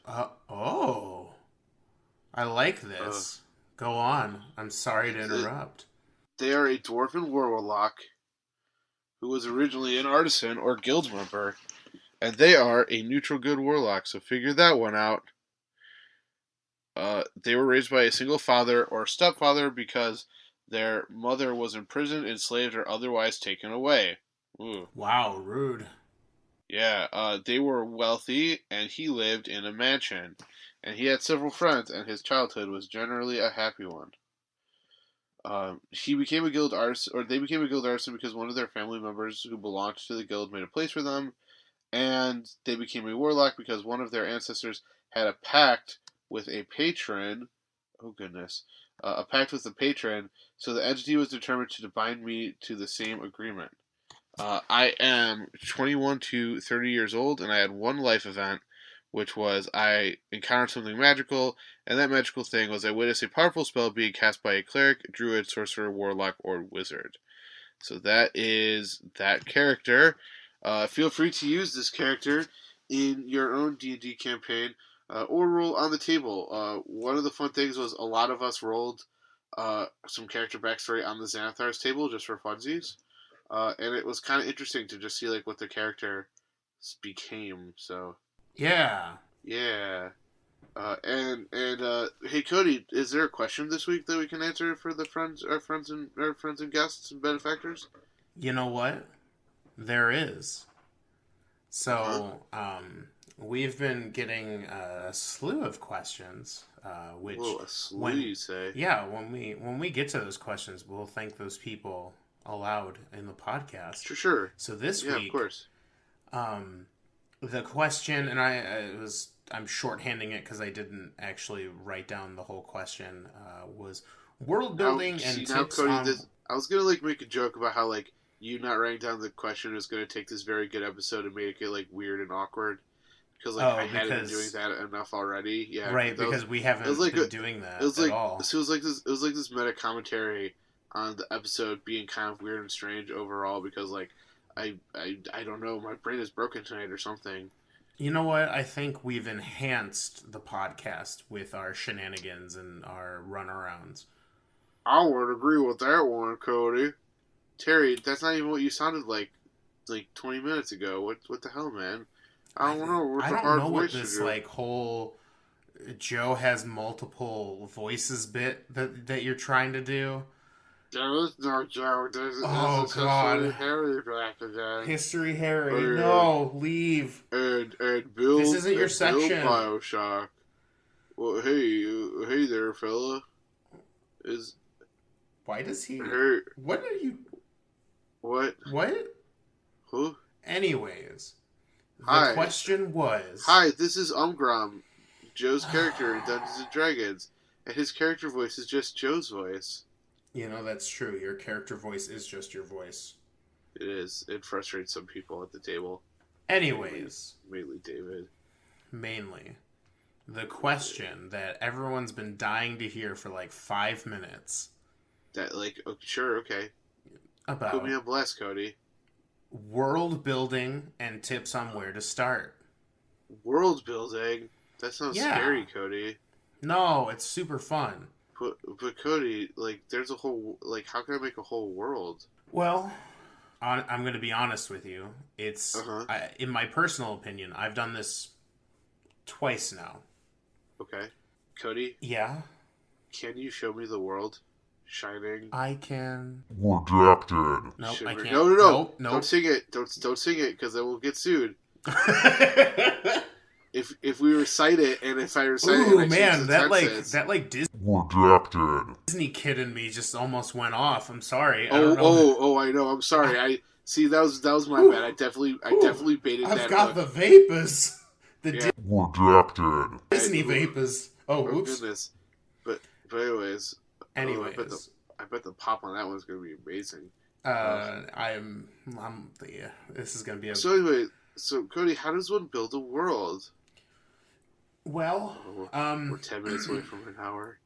I like this. Go on. I'm sorry to interrupt. They are a dwarven warlock who was originally an artisan or guild member, and they are a neutral good warlock, so figure that one out. They were raised by a single father or stepfather because Their mother was imprisoned, enslaved, or otherwise taken away. Ooh. Wow, rude. Yeah, they were wealthy, and he lived in a mansion. And he had several friends, and his childhood was generally a happy one. He became a guild artist, or they became a guild artisan because one of their family members who belonged to the guild made a place for them, and they became a warlock because one of their ancestors had a pact with a patron. Oh goodness, a pact with the patron, so the entity was determined to bind me to the same agreement. I am 21 to 30 years old, and I had one life event, which was I encountered something magical, and that magical thing was I witnessed a powerful spell being cast by a cleric, druid, sorcerer, warlock, or wizard. So that is that character. Feel free to use this character in your own D&D campaign, or roll on the table. One of the fun things was a lot of us rolled some character backstory on the Xanathar's table just for funsies. And it was kind of interesting to just see like what the character became. So Yeah. And hey Cody, is there a question this week that we can answer for the our friends and guests and benefactors? You know what? There is. So, we've been getting a slew of questions. Which Whoa, a slew, you say? Yeah, when we get to those questions, we'll thank those people aloud in the podcast. Sure. So this week, of course. The question, and I'm shorthanding it because I didn't actually write down the whole question. Was world building and tips Cody, on. I was gonna make a joke about how you not writing down the question is gonna take this very good episode and make it weird and awkward. Because I hadn't been doing that enough already. Yeah, right. Because we haven't been doing that at all. So it was like this meta commentary on the episode being kind of weird and strange overall because I don't know, my brain is broken tonight or something. You know what? I think we've enhanced the podcast with our shenanigans and our runarounds. I would agree with that one, Cody. Tari, that's not even what you sounded like 20 minutes ago. What the hell, man? I don't know. I don't know what this whole Joe has multiple voices bit that you're trying to do. There is no Joe. There's God. History Harry back again. History Harry. No, leave. And Bill. This isn't your section. Bill Bioshock. Well, hey there, fella. Why does he? Hey. What are you? What? Who? Anyways, the question was. Hi, this is Umgrom, Joe's character in Dungeons and Dragons, and his character voice is just Joe's voice. You know, that's true. Your character voice is just your voice. It is. It frustrates some people at the table. Anyways. Mainly David. Mainly. The question that everyone's been dying to hear for 5 minutes. That, sure, okay. About. Put me on blast, Cody. World building and tips on where to start. World building? That sounds scary, Cody. No, it's super fun. But Cody, there's a whole, how can I make a whole world? Well, I'm going to be honest with you. It's, in my personal opinion, I've done this twice now. Okay. Cody? Yeah? Can you show me the world? Shining? I can. Redacted. Nope, I can't. No. Nope. Don't sing it. Don't sing it, because then we'll get sued. If we recite it, and if I recite it, and man, that Disney kid in me just almost went off. I'm sorry. I know. I'm sorry. I see. That was my bad. I definitely baited that. I've got the vapors. Redacted. Disney vapors. Oh, oops. Goodness. But anyways. Anyways. I bet the pop on that one's going to be amazing. This is going to be a. So anyway, Cody, how does one build a world? Well, we're 10 minutes away from an hour.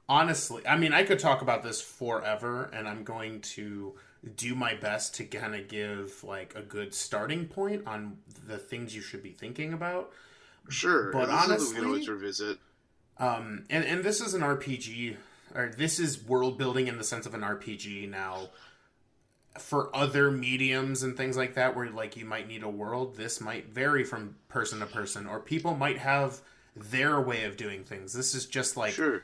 Honestly, I mean, I could talk about this forever, and I'm going to do my best to kind of give a good starting point on the things you should be thinking about. Sure, but honestly, we can always revisit. And this is an RPG, or this is world building in the sense of an RPG now. For other mediums and things like that, where you might need a world, this might vary from person to person, or people might have their way of doing things. This is just sure.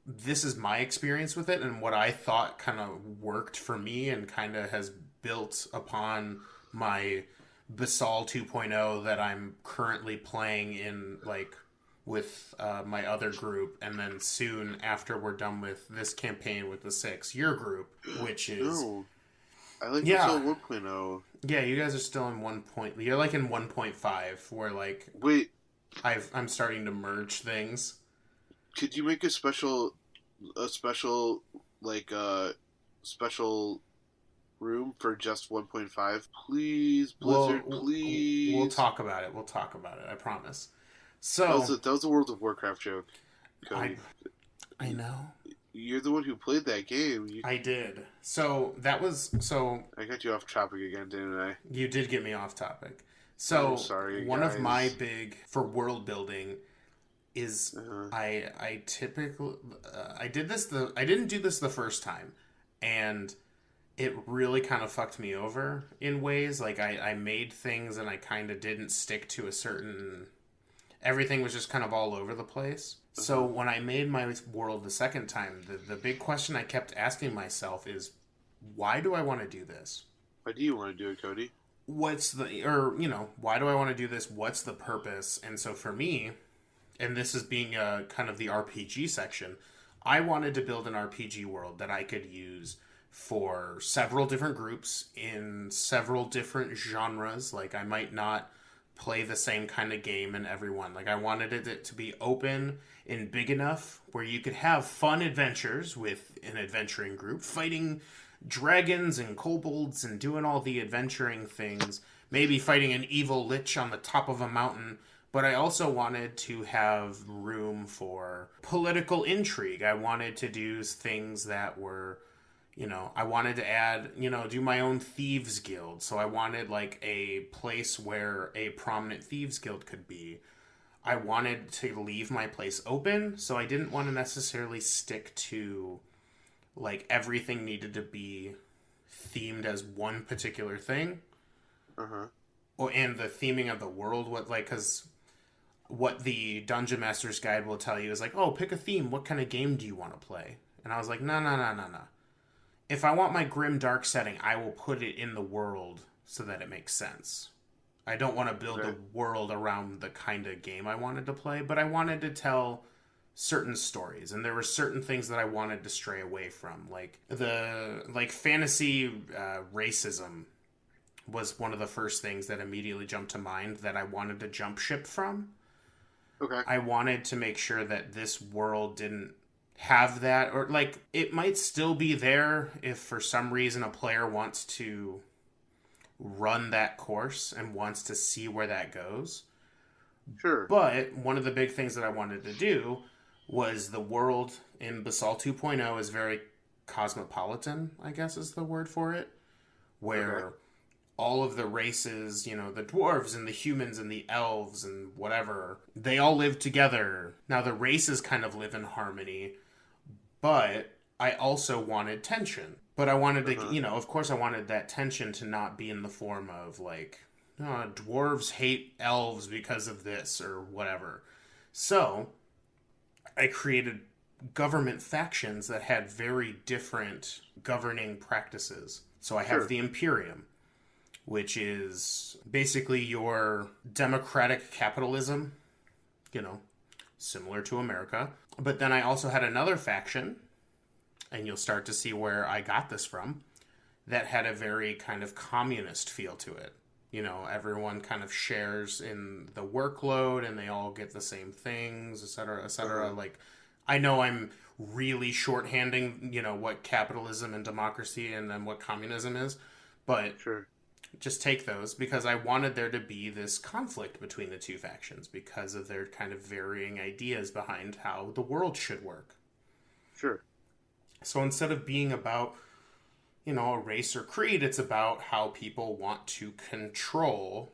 this is my experience with it and what I thought kind of worked for me and kind of has built upon my Basal 2.0 that I'm currently playing in, like, with my other group, and then soon after we're done with this campaign with the 6, your group, which is... No. I like Yeah. Basal 1.0. Yeah, you guys are still in 1. You're like in 1.5, where like Wait, I'm starting to merge things. could you make a special like special room for just 1.5, please, Blizzard, please? We'll talk about it. I promise. So that was a World of Warcraft joke, Cody. I know. You're the one who played that game. I did. So that was so. I got you off topic again, didn't I? You did get me off topic. So sorry, one guys. of my big for world building is I typically I didn't do this the first time, and it really kind of fucked me over in ways. Like I made things and I kind of didn't stick to a certain. Everything was just kind of all over the place. So when I made my world the second time, the big question I kept asking myself is, why do I want to do this? Why do you want to do it, Cody? Why do I want to do this? What's the purpose? And so for me, and this is being kind of the RPG section, I wanted to build an RPG world that I could use for several different groups in several different genres. Like, I might not play the same kind of game in everyone. Like, I wanted it to be open and big enough where you could have fun adventures with an adventuring group, fighting dragons and kobolds and doing all the adventuring things, maybe fighting an evil lich on the top of a mountain. But I also wanted to have room for political intrigue. I wanted to do things that were, I wanted to add, do my own thieves guild. So I wanted like a place where a prominent thieves guild could be. I wanted to leave my place open, so I didn't want to necessarily stick to like everything needed to be themed as one particular thing. And the theming of the world, because what the Dungeon Master's Guide will tell you is like, oh, pick a theme. What kind of game do you want to play? And I was like, no. If I want my grim dark setting, I will put it in the world so that it makes sense. I don't want to build a world around the kind of game I wanted to play, but I wanted to tell certain stories, and there were certain things that I wanted to stray away from, like fantasy racism was one of the first things that immediately jumped to mind that I wanted to jump ship from. Okay. I wanted to make sure that this world didn't have that, or like it might still be there if for some reason a player wants to run that course and wants to see where that goes. Sure. But one of the big things that I wanted to do was the world in Basal 2.0 is very cosmopolitan, I guess is the word for it, where all of the races, the dwarves and the humans and the elves and whatever, they all live together. Now the races kind of live in harmony, but I also wanted tension. But I wanted to, of course I wanted that tension to not be in the form of like, dwarves hate elves because of this or whatever. So I created government factions that had very different governing practices. So I have the Imperium, which is basically your democratic capitalism, similar to America. But then I also had another faction, and you'll start to see where I got this from, that had a very kind of communist feel to it. Everyone kind of shares in the workload and they all get the same things, et cetera, et cetera. Like, I know I'm really shorthanding, what capitalism and democracy and then what communism is, but just take those because I wanted there to be this conflict between the two factions because of their kind of varying ideas behind how the world should work. Sure. So instead of being about, a race or creed, it's about how people want to control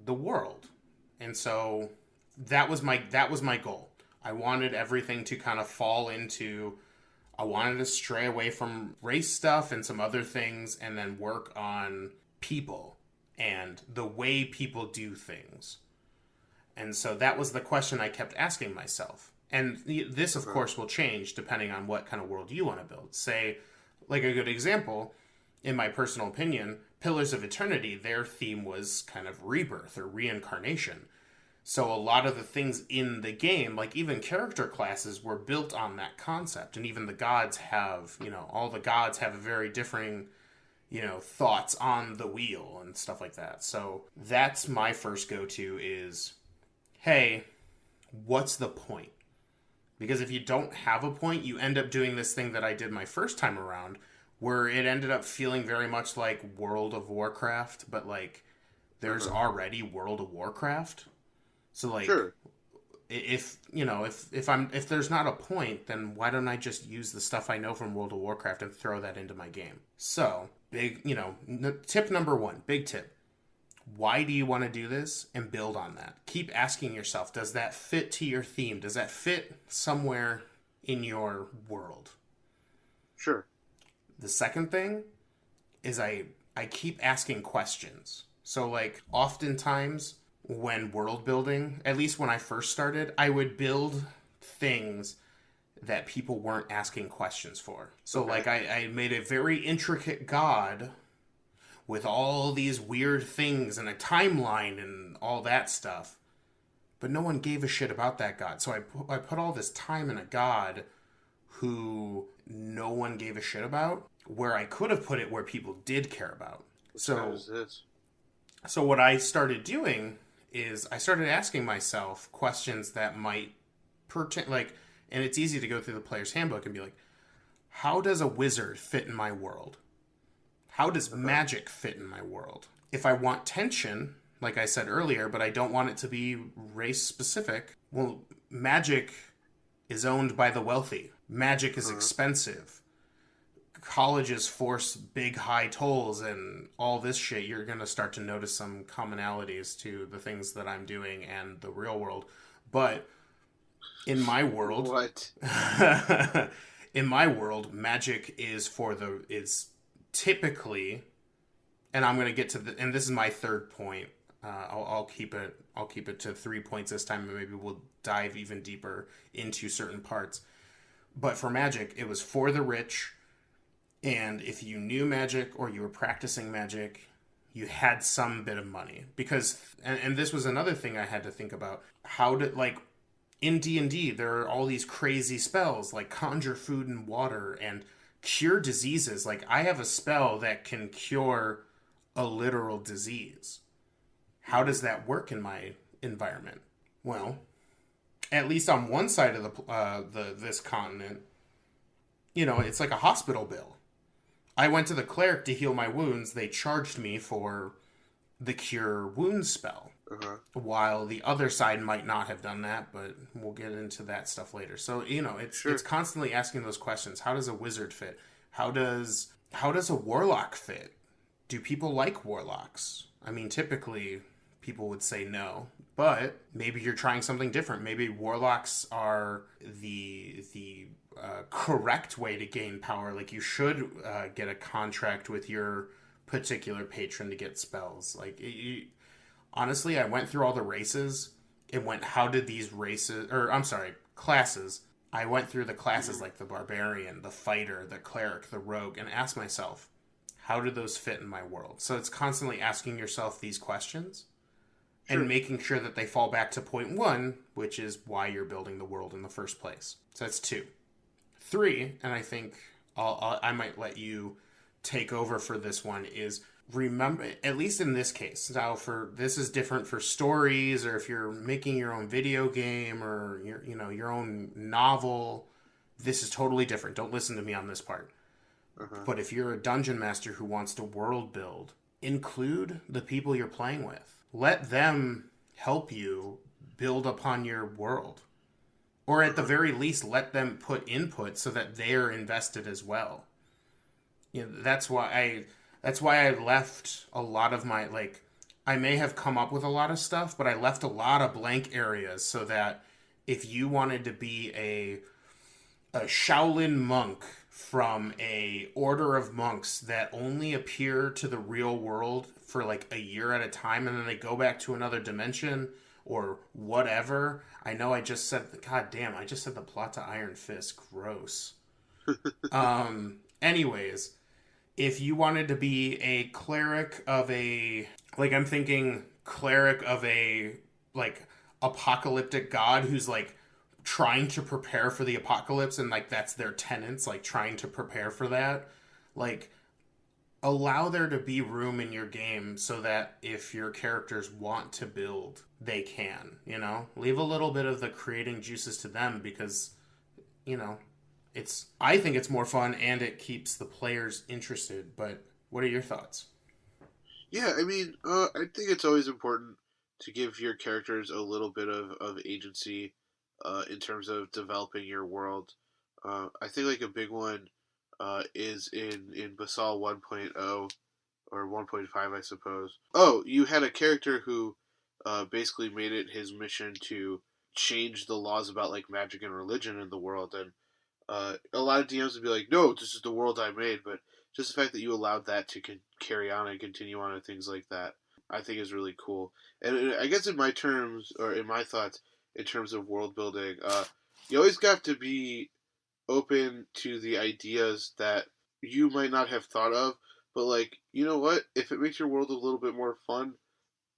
the world. And so that was my goal. I wanted everything to kind of fall into, I wanted to stray away from race stuff and some other things and then work on people and the way people do things. And so that was the question I kept asking myself. And this, of course, will change depending on what kind of world you want to build. Say, like a good example, in my personal opinion, Pillars of Eternity, their theme was kind of rebirth or reincarnation. So a lot of the things in the game, like even character classes, were built on that concept. And even the gods have, all the gods have a very differing, thoughts on the wheel and stuff like that. So that's my first go-to is, hey, what's the point? Because if you don't have a point, you end up doing this thing that I did my first time around, where it ended up feeling very much like World of Warcraft, but like there's already World of Warcraft. So like, sure. if there's not a point, then why don't I just use the stuff I know from World of Warcraft and throw that into my game? So big, tip number one, big tip. Why do you want to do this? And build on that. Keep asking yourself, does that fit to your theme? Does that fit somewhere in your world? Sure. The second thing is I keep asking questions. So like oftentimes when world building, at least when I first started, I would build things that people weren't asking questions for. So like I made a very intricate god with all these weird things and a timeline and all that stuff. But no one gave a shit about that god. So I put all this time in a god who no one gave a shit about, where I could have put it where people did care about. So what I started doing is I started asking myself questions that might pertain, and it's easy to go through the player's handbook and be like, how does a wizard fit in my world? How does magic fit in my world? If I want tension, like I said earlier, but I don't want it to be race specific, well, magic is owned by the wealthy. Magic is expensive. Colleges force big high tolls and all this shit. You're going to start to notice some commonalities to the things that I'm doing and the real world. But in my world, in my world, magic is typically, and I'm going to get to and this is my third point. I'll keep it to 3 points this time, and maybe we'll dive even deeper into certain parts. But for magic, it was for the rich. And if you knew magic or you were practicing magic, you had some bit of money. Because, and this was another thing I had to think about. In D&D, there are all these crazy spells, like conjure food and water and cure diseases. Like, I have a spell that can cure a literal disease. How does that work in my environment? Well, at least on one side of this continent, it's like a hospital bill. I went to the cleric to heal my wounds. They charged me for the cure wounds spell. While the other side might not have done that, but we'll get into that stuff later. So, it's constantly asking those questions. How does a wizard fit? How does a warlock fit? Do people like warlocks? I mean, typically people would say no, but maybe you're trying something different. Maybe warlocks are the correct way to gain power. Like, you should get a contract with your particular patron to get spells. Like, honestly, I went through all the races and went, how did these classes. I went through the classes like the barbarian, the fighter, the cleric, the rogue, and asked myself, how do those fit in my world? So it's constantly asking yourself these questions and making sure that they fall back to point one, which is why you're building the world in the first place. So that's 2. 3, and I think I might let you take over for this one, is remember, at least in this case, now this is different for stories, or if you're making your own video game or your own novel, this is totally different. Don't listen to me on this part. But if you're a dungeon master who wants to world build, include the people you're playing with. Let them help you build upon your world. Or at the very least, let them put input so that they're invested as well. That's why I left a lot of my, I may have come up with a lot of stuff, but I left a lot of blank areas so that if you wanted to be a Shaolin monk from a order of monks that only appear to the real world for a year at a time, and then they go back to another dimension, or whatever. I know I just said, God damn, I just said the plot to Iron Fist. Gross. Anyways, if you wanted to be a cleric of a, like, I'm thinking cleric of a, like, apocalyptic god who's, like, trying to prepare for the apocalypse, and, like, that's their tenets, like, trying to prepare for that. Like, allow there to be room in your game so that if your characters want to build, they can, you know? Leave a little bit of the creating juices to them because, you know, I think it's more fun and it keeps the players interested, but what are your thoughts? Yeah, I mean, I think it's always important to give your characters a little bit of agency in terms of developing your world. I think like a big one is in Basal 1.0 or 1.5, I suppose. Oh, you had a character who basically made it his mission to change the laws about like magic and religion in the world, and a lot of DMs would be like, "No, this is the world I made," but just the fact that you allowed that to carry on and continue on and things like that, I think is really cool. And I guess in my terms, or in my thoughts, in terms of world building, you always got to be open to the ideas that you might not have thought of, but like, you know what? If it makes your world a little bit more fun,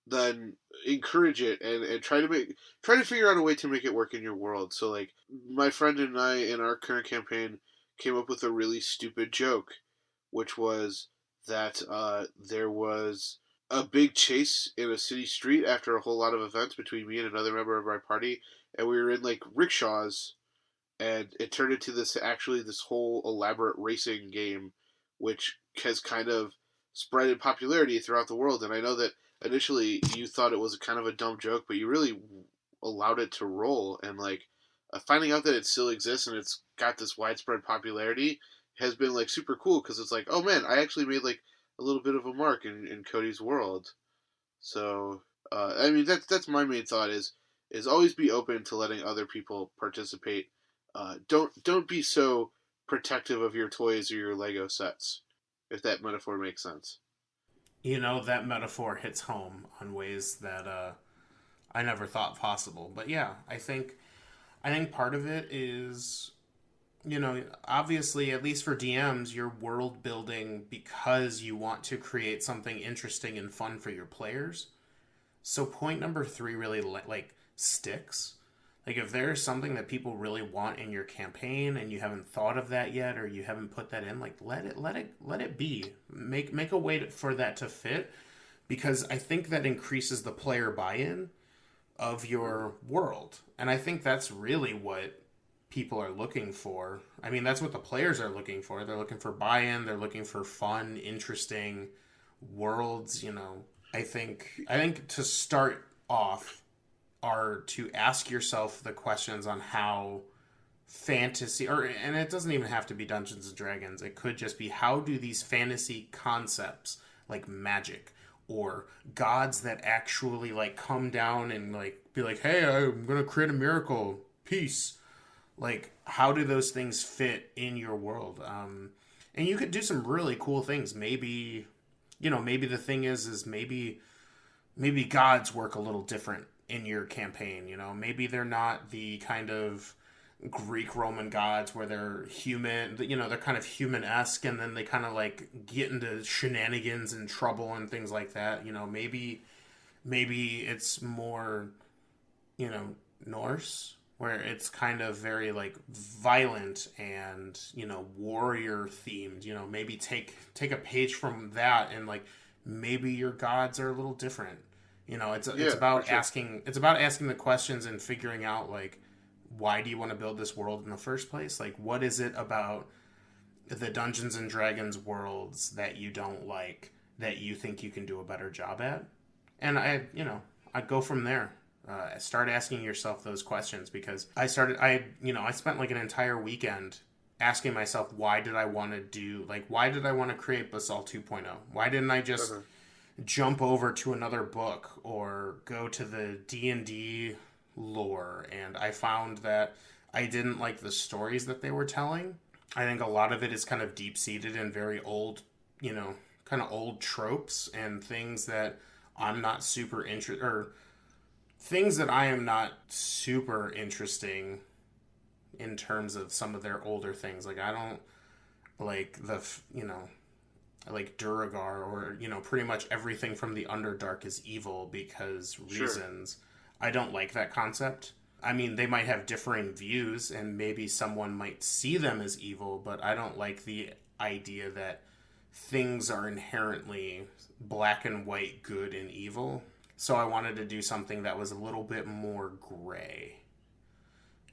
then encourage it and try to figure out a way to make it work in your world. So like my friend and I in our current campaign came up with a really stupid joke, which was that there was a big chase in a city street after a whole lot of events between me and another member of our party, and we were in like rickshaws, and it turned into this whole elaborate racing game, which has kind of spread in popularity throughout the world. And I know that initially you thought it was kind of a dumb joke, but you really allowed it to roll. And like finding out that it still exists and it's got this widespread popularity has been like super cool because it's like, oh man, I actually made like a little bit of a mark in Cody's world. So I mean that's my main thought is always be open to letting other people participate. Don't be so protective of your toys or your Lego sets, if that metaphor makes sense. You know, that metaphor hits home on ways that I never thought possible. But yeah, I think part of it is, you know, obviously, at least for DMs, you're world building because you want to create something interesting and fun for your players. So point number 3 really like sticks. Like if there's something that people really want in your campaign and you haven't thought of that yet or you haven't put that in, like let it be. Make a way for that to fit, because I think that increases the player buy-in of your world. And I think that's really what people are looking for. I mean, that's what the players are looking for. They're looking for buy-in, they're looking for fun, interesting worlds, you know. I think to start off are to ask yourself the questions on how fantasy, or and it doesn't even have to be Dungeons and Dragons. It could just be, how do these fantasy concepts like magic or gods that actually like come down and like be like, "Hey, I'm going to create a miracle. Peace." Like, how do those things fit in your world? And you could do some really cool things. Maybe, you know, maybe the thing is maybe gods work a little different in your campaign. You know, maybe they're not the kind of Greek Roman gods where they're human. You know, they're kind of human-esque, and then they kind of like get into shenanigans and trouble and things like that. You know, maybe it's more, you know, Norse, where it's kind of very like violent and, you know, warrior themed. You know, maybe take a page from that, and like maybe your gods are a little different. You know, it's about asking the questions and figuring out like, why do you want to build this world in the first place? Like, what is it about the Dungeons and Dragons worlds that you don't like, that you think you can do a better job at? And I'd go from there. Start asking yourself those questions, because I spent like an entire weekend asking myself, why did I want to create Basalt 2.0? Why didn't I just jump over to another book or go to the D&D lore? And I found that I didn't like the stories that they were telling. I think a lot of it is kind of deep-seated in very old, you know, kind of old tropes and things that I'm not super interested, or things that I am not super interesting in terms of some of their older things. Like, I don't like I like Duragar, or, pretty much everything from the Underdark is evil because reasons. Sure. I don't like that concept. I mean, they might have differing views, and maybe someone might see them as evil, but I don't like the idea that things are inherently black and white, good and evil. So I wanted to do something that was a little bit more gray.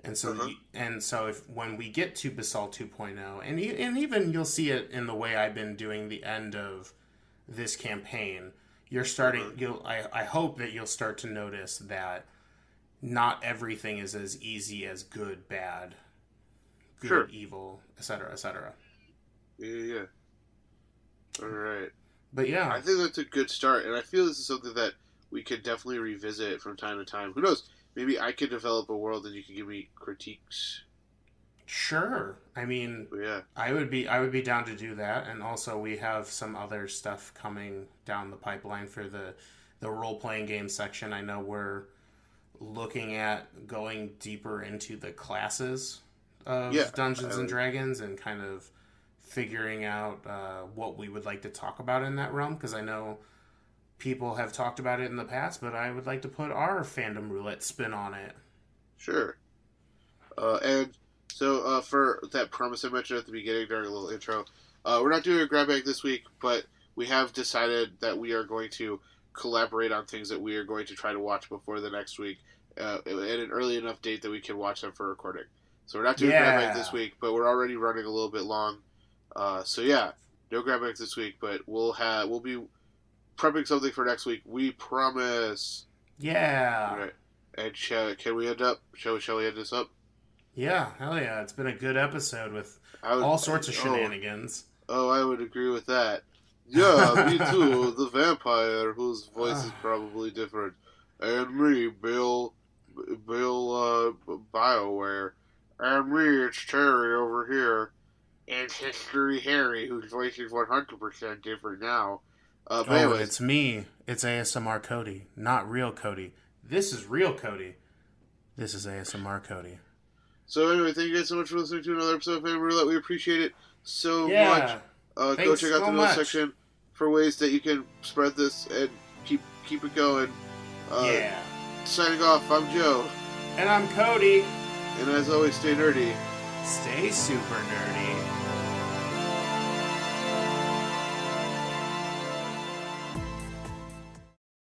And so, if when we get to Basalt 2.0, and even you'll see it in the way I've been doing the end of this campaign, you're starting. I hope that you'll start to notice that not everything is as easy as good, bad, good, evil, etc., etc. Yeah. All right. But yeah, I think that's a good start, and I feel this is something that we could definitely revisit from time to time. Who knows? Maybe I could develop a world and you could give me critiques. Sure. I mean, yeah. I would be down to do that, and also we have some other stuff coming down the pipeline for the role playing game section. I know we're looking at going deeper into the classes of Dungeons and Dragons and kind of figuring out what we would like to talk about in that realm, because I know people have talked about it in the past, but I would like to put our fandom roulette spin on it. Sure. And so for that promise I mentioned at the beginning during a little intro, we're not doing a grab bag this week, but we have decided that we are going to collaborate on things that we are going to try to watch before the next week at an early enough date that we can watch them for recording. So we're not doing grab bag this week, but we're already running a little bit long. So yeah, no grab bags this week, but we'll be prepping something for next week. We promise. Yeah. All right. And shall we end this up? Yeah, hell yeah. It's been a good episode with all sorts of shenanigans. I would agree with that. Yeah, me too. The vampire, whose voice is probably different. And me, Bill, Bioware. And me, it's Tari over here. And History Harry, whose voice is 100% different now. Anyways, it's me. It's ASMR Cody, not real Cody. This is real Cody. This is ASMR Cody. So anyway, thank you guys so much for listening to another episode of Fan Roulette. We appreciate it so much. Go check out the notes section for ways that you can spread this and keep it going. Signing off, I'm Joe. And I'm Cody. And as always, stay nerdy. Stay super nerdy.